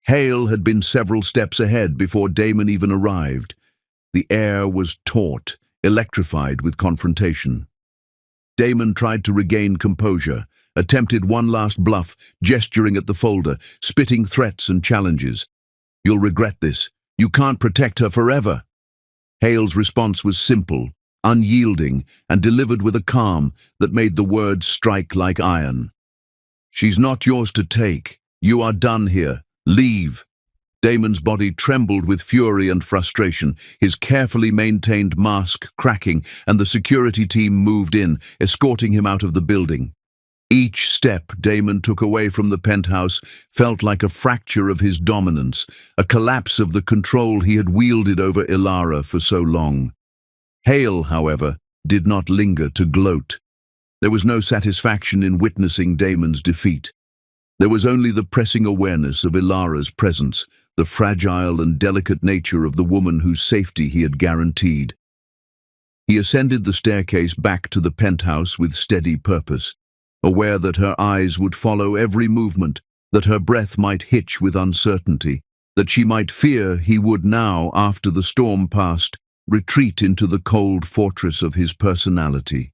Hale had been several steps ahead before Damon even arrived. The air was taut, electrified with confrontation. Damon tried to regain composure, attempted one last bluff, gesturing at the folder, spitting threats and challenges. "You'll regret this. You can't protect her forever." Hale's response was simple, unyielding, and delivered with a calm that made the words strike like iron. "She's not yours to take. You are done here. Leave." Damon's body trembled with fury and frustration, his carefully maintained mask cracking, and the security team moved in, escorting him out of the building. Each step Damon took away from the penthouse felt like a fracture of his dominance, a collapse of the control he had wielded over Ilara for so long. Hale, however, did not linger to gloat. There was no satisfaction in witnessing Damon's defeat. There was only the pressing awareness of Ilara's presence, the fragile and delicate nature of the woman whose safety he had guaranteed. He ascended the staircase back to the penthouse with steady purpose, aware that her eyes would follow every movement, that her breath might hitch with uncertainty, that she might fear he would now, after the storm passed, retreat into the cold fortress of his personality.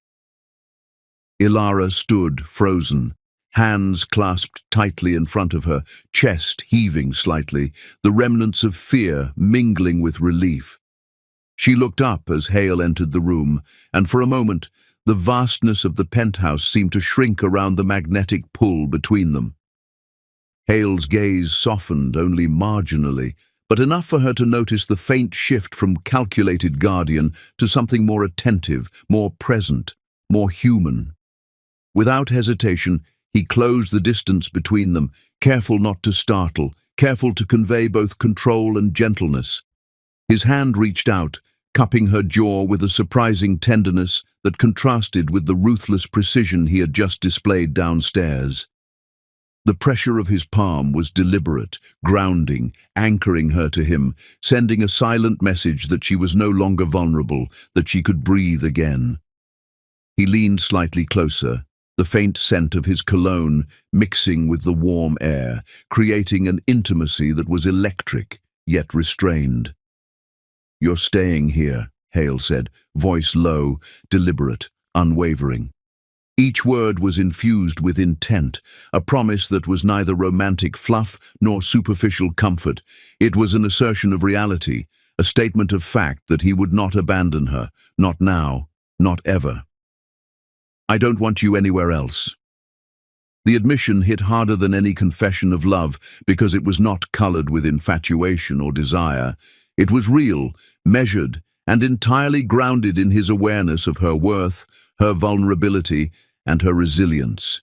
Ilara stood, frozen, hands clasped tightly in front of her, chest heaving slightly, the remnants of fear mingling with relief. She looked up as Hale entered the room, and for a moment, the vastness of the penthouse seemed to shrink around the magnetic pull between them. Hale's gaze softened only marginally, but enough for her to notice the faint shift from calculated guardian to something more attentive, more present, more human. Without hesitation, he closed the distance between them, careful not to startle, careful to convey both control and gentleness. His hand reached out, cupping her jaw with a surprising tenderness that contrasted with the ruthless precision he had just displayed downstairs. The pressure of his palm was deliberate, grounding, anchoring her to him, sending a silent message that she was no longer vulnerable, that she could breathe again. He leaned slightly closer, the faint scent of his cologne mixing with the warm air, creating an intimacy that was electric, yet restrained. "You're staying here," Hale said, voice low, deliberate, unwavering. Each word was infused with intent, a promise that was neither romantic fluff nor superficial comfort. It was an assertion of reality, a statement of fact that he would not abandon her, not now, not ever. "I don't want you anywhere else." The admission hit harder than any confession of love because it was not colored with infatuation or desire. It was real, measured, and entirely grounded in his awareness of her worth, her vulnerability, and her resilience.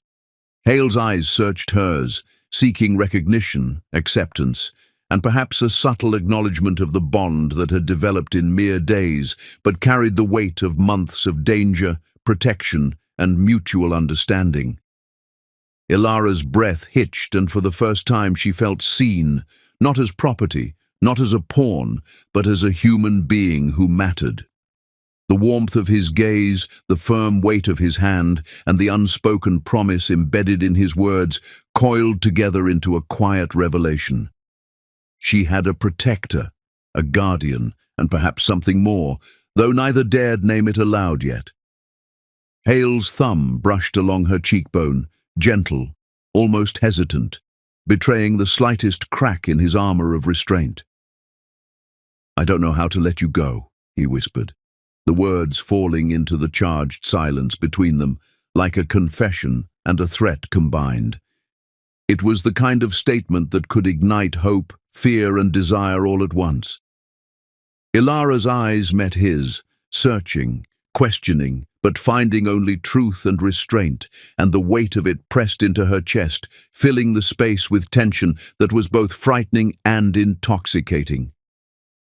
Hale's eyes searched hers, seeking recognition, acceptance, and perhaps a subtle acknowledgement of the bond that had developed in mere days but carried the weight of months of danger, protection, and mutual understanding. Ilara's breath hitched, and for the first time she felt seen, not as property, not as a pawn, but as a human being who mattered. The warmth of his gaze, the firm weight of his hand, and the unspoken promise embedded in his words coiled together into a quiet revelation. She had a protector, a guardian, and perhaps something more, though neither dared name it aloud yet. Hale's thumb brushed along her cheekbone, gentle, almost hesitant, betraying the slightest crack in his armor of restraint. "I don't know how to let you go," he whispered, the words falling into the charged silence between them, like a confession and a threat combined. It was the kind of statement that could ignite hope, fear, and desire all at once. Ilara's eyes met his, searching, questioning, but finding only truth and restraint, and the weight of it pressed into her chest, filling the space with tension that was both frightening and intoxicating.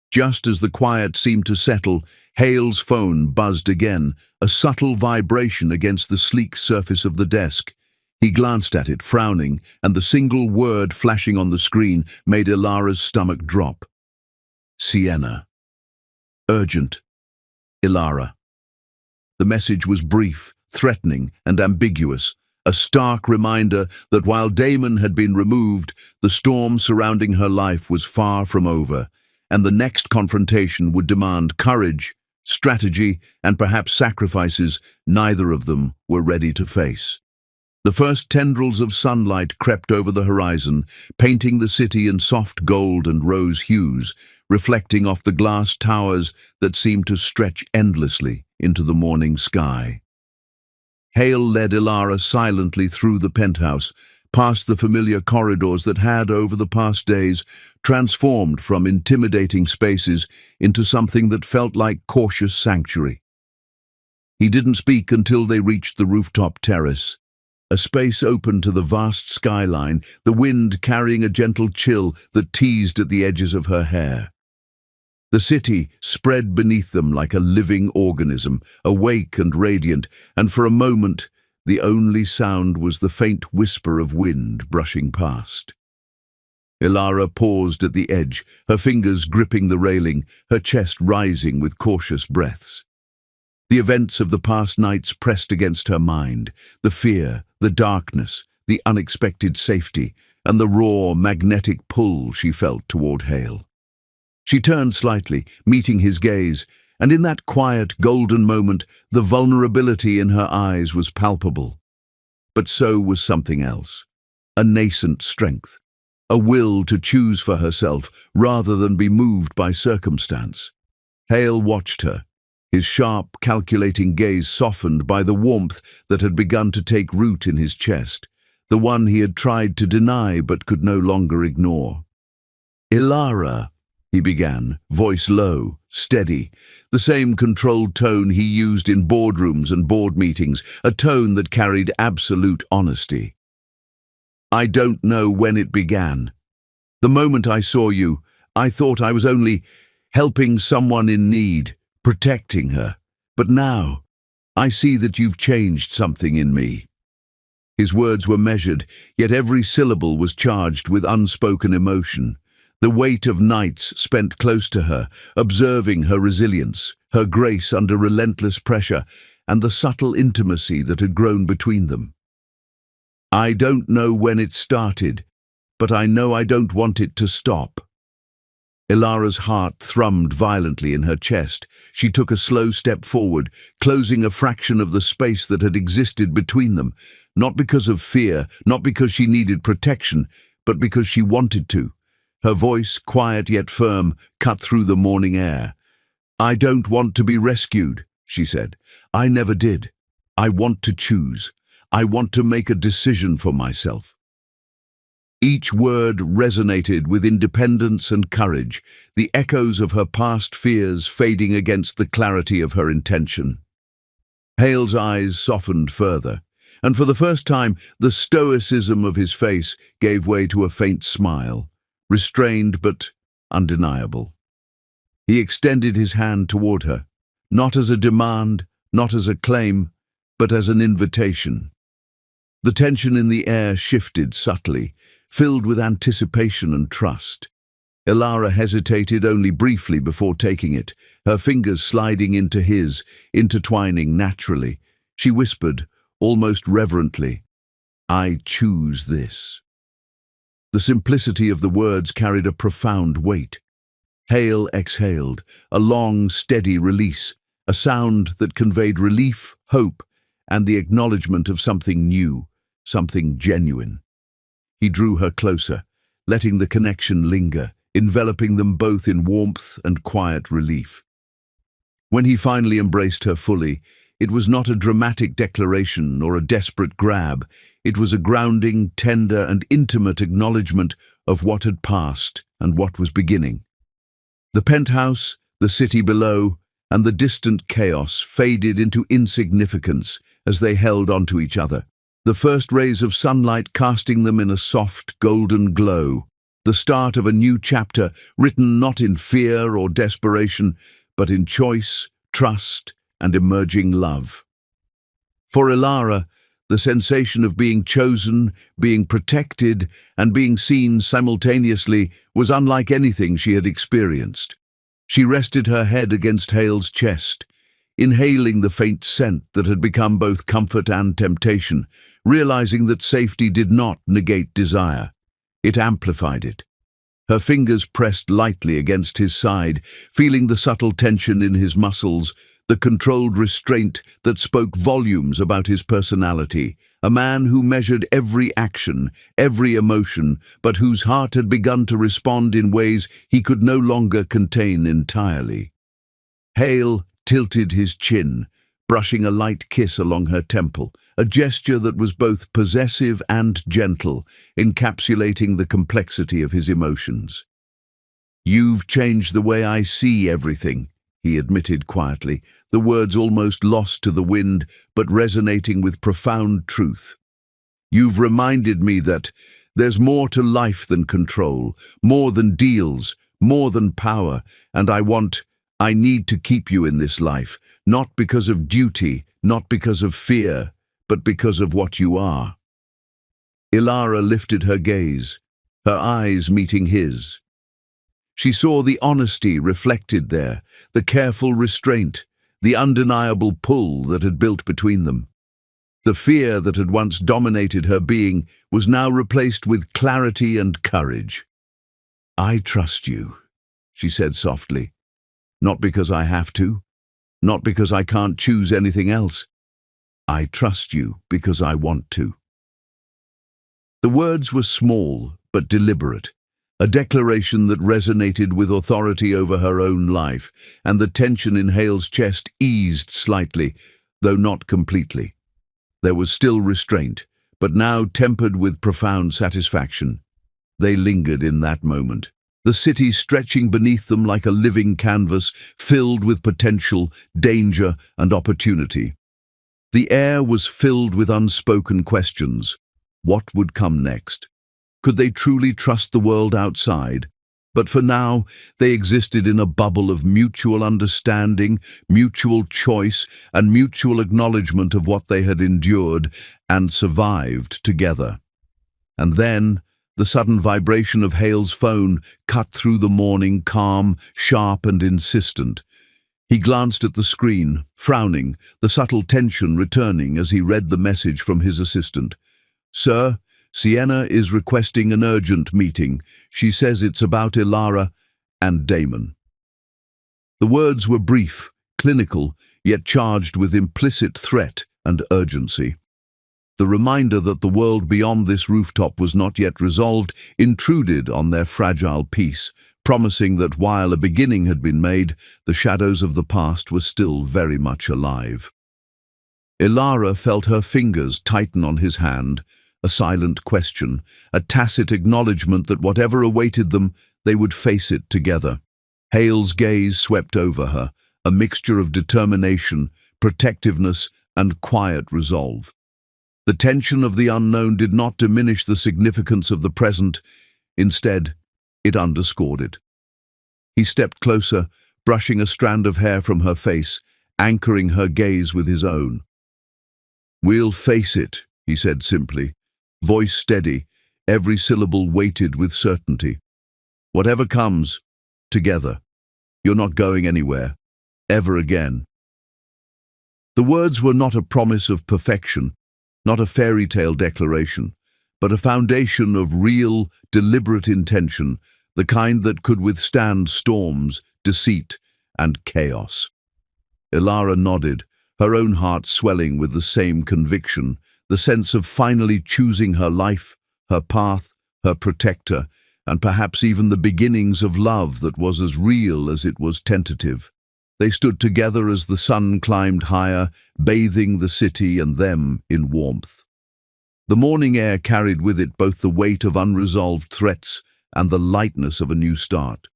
Just as the quiet seemed to settle, Hale's phone buzzed again, a subtle vibration against the sleek surface of the desk. He glanced at it, frowning, and the single word flashing on the screen made Ilara's stomach drop. "Sienna. Urgent. Ilara." The message was brief, threatening, and ambiguous, a stark reminder that while Damon had been removed, the storm surrounding her life was far from over, and the next confrontation would demand courage, strategy, and perhaps sacrifices neither of them were ready to face. The first tendrils of sunlight crept over the horizon, painting the city in soft gold and rose hues, reflecting off the glass towers that seemed to stretch endlessly into the morning sky. Hale led Ilara silently through the penthouse, past the familiar corridors that had, over the past days, transformed from intimidating spaces into something that felt like cautious sanctuary. He didn't speak until they reached the rooftop terrace, a space open to the vast skyline, the wind carrying a gentle chill that teased at the edges of her hair. The city spread beneath them like a living organism, awake and radiant, and for a moment the only sound was the faint whisper of wind brushing past. Ilara paused at the edge, her fingers gripping the railing, her chest rising with cautious breaths. The events of the past nights pressed against her mind, the fear, the darkness, the unexpected safety, and the raw, magnetic pull she felt toward Hale. She turned slightly, meeting his gaze, and in that quiet, golden moment, the vulnerability in her eyes was palpable. but so was something else. A nascent strength. A will to choose for herself rather than be moved by circumstance. Hale watched her, his sharp, calculating gaze softened by the warmth that had begun to take root in his chest, the one he had tried to deny but could no longer ignore. "Ilara," he began, voice low, steady, the same controlled tone he used in boardrooms and board meetings, a tone that carried absolute honesty. "I don't know when it began. The moment I saw you, I thought I was only helping someone in need, protecting her. But now, I see that you've changed something in me." His words were measured, yet every syllable was charged with unspoken emotion. The weight of nights spent close to her, observing her resilience, her grace under relentless pressure, and the subtle intimacy that had grown between them. "I don't know when it started, but I know I don't want it to stop." Ilara's heart thrummed violently in her chest. She took a slow step forward, closing a fraction of the space that had existed between them, not because of fear, not because she needed protection, but because she wanted to. Her voice, quiet yet firm, cut through the morning air. "I don't want to be rescued," she said. "I never did. I want to choose. I want to make a decision for myself." Each word resonated with independence and courage, the echoes of her past fears fading against the clarity of her intention. Hale's eyes softened further, and for the first time the stoicism of his face gave way to a faint smile, restrained but undeniable. He extended his hand toward her, not as a demand, not as a claim, but as an invitation. The tension in the air shifted subtly, filled with anticipation and trust. Ilara hesitated only briefly before taking it, her fingers sliding into his, intertwining naturally. She whispered, almost reverently, "I choose this." The simplicity of the words carried a profound weight. Hale exhaled, a long, steady release, a sound that conveyed relief, hope, and the acknowledgement of something new, something genuine. He drew her closer, letting the connection linger, enveloping them both in warmth and quiet relief. When he finally embraced her fully, it was not a dramatic declaration or a desperate grab. It was a grounding, tender, and intimate acknowledgement of what had passed and what was beginning. The penthouse, the city below, and the distant chaos faded into insignificance as they held onto each other, the first rays of sunlight casting them in a soft, golden glow, the start of a new chapter written not in fear or desperation, but in choice, trust, and emerging love. For Ilara, the sensation of being chosen, being protected, and being seen simultaneously was unlike anything she had experienced. She rested her head against Hale's chest, inhaling the faint scent that had become both comfort and temptation, realizing that safety did not negate desire. It amplified it. Her fingers pressed lightly against his side, feeling the subtle tension in his muscles, the controlled restraint that spoke volumes about his personality, a man who measured every action, every emotion, but whose heart had begun to respond in ways he could no longer contain entirely. Hale tilted his chin, brushing a light kiss along her temple, a gesture that was both possessive and gentle, encapsulating the complexity of his emotions. "You've changed the way I see everything," he admitted quietly, the words almost lost to the wind, but resonating with profound truth. "You've reminded me that there's more to life than control, more than deals, more than power, and I need to keep you in this life, not because of duty, not because of fear, but because of what you are." Ilara lifted her gaze, her eyes meeting his. She saw the honesty reflected there, the careful restraint, the undeniable pull that had built between them. The fear that had once dominated her being was now replaced with clarity and courage. "I trust you," she said softly. "Not because I have to, not because I can't choose anything else. I trust you because I want to." The words were small but deliberate, a declaration that resonated with authority over her own life, and the tension in Hale's chest eased slightly, though not completely. There was still restraint, but now tempered with profound satisfaction. They lingered in that moment, the city stretching beneath them like a living canvas filled with potential, danger, and opportunity. The air was filled with unspoken questions. What would come next? Could they truly trust the world outside? But for now, they existed in a bubble of mutual understanding, mutual choice, and mutual acknowledgement of what they had endured and survived together. And then, the sudden vibration of Hale's phone cut through the morning calm, sharp and insistent. He glanced at the screen, frowning, the subtle tension returning as he read the message from his assistant. "Sir, Sienna is requesting an urgent meeting. She says it's about Ilara and Damon." The words were brief, clinical, yet charged with implicit threat and urgency. The reminder that the world beyond this rooftop was not yet resolved intruded on their fragile peace, promising that while a beginning had been made, the shadows of the past were still very much alive. Ilara felt her fingers tighten on his hand, a silent question, a tacit acknowledgement that whatever awaited them, they would face it together. Hale's gaze swept over her, a mixture of determination, protectiveness, and quiet resolve. The tension of the unknown did not diminish the significance of the present. Instead, it underscored it. He stepped closer, brushing a strand of hair from her face, anchoring her gaze with his own. "We'll face it," he said simply, voice steady, every syllable weighted with certainty. "Whatever comes, together. You're not going anywhere, ever again." The words were not a promise of perfection, not a fairy tale declaration, but a foundation of real, deliberate intention, the kind that could withstand storms, deceit, and chaos. Ilara nodded, her own heart swelling with the same conviction, the sense of finally choosing her life, her path, her protector, and perhaps even the beginnings of love that was as real as it was tentative. They stood together as the sun climbed higher, bathing the city and them in warmth. The morning air carried with it both the weight of unresolved threats and the lightness of a new start.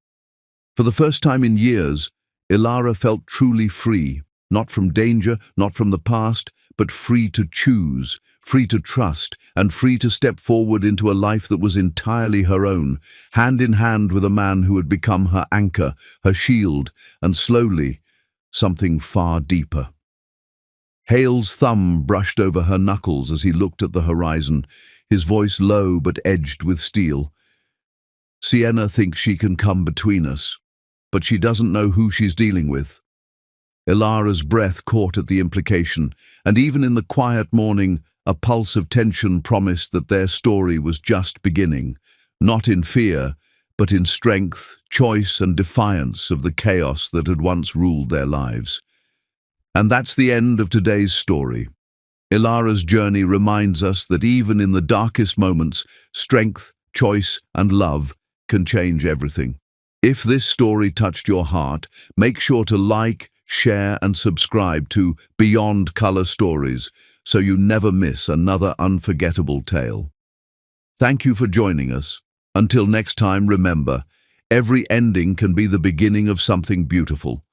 For the first time in years, Ilara felt truly free, not from danger, not from the past, but free to choose, free to trust, and free to step forward into a life that was entirely her own, hand in hand with a man who had become her anchor, her shield, and slowly, something far deeper. Hale's thumb brushed over her knuckles as he looked at the horizon, his voice low but edged with steel. "Sienna thinks she can come between us, but she doesn't know who she's dealing with." Ilara's breath caught at the implication, and even in the quiet morning, a pulse of tension promised that their story was just beginning, not in fear, but in strength, choice, and defiance of the chaos that had once ruled their lives. And that's the end of today's story. Ilara's journey reminds us that even in the darkest moments, strength, choice, and love can change everything. If this story touched your heart, make sure to like, share, and subscribe to Beyond Color Stories so you never miss another unforgettable tale. Thank you for joining us. Until next time, remember, every ending can be the beginning of something beautiful.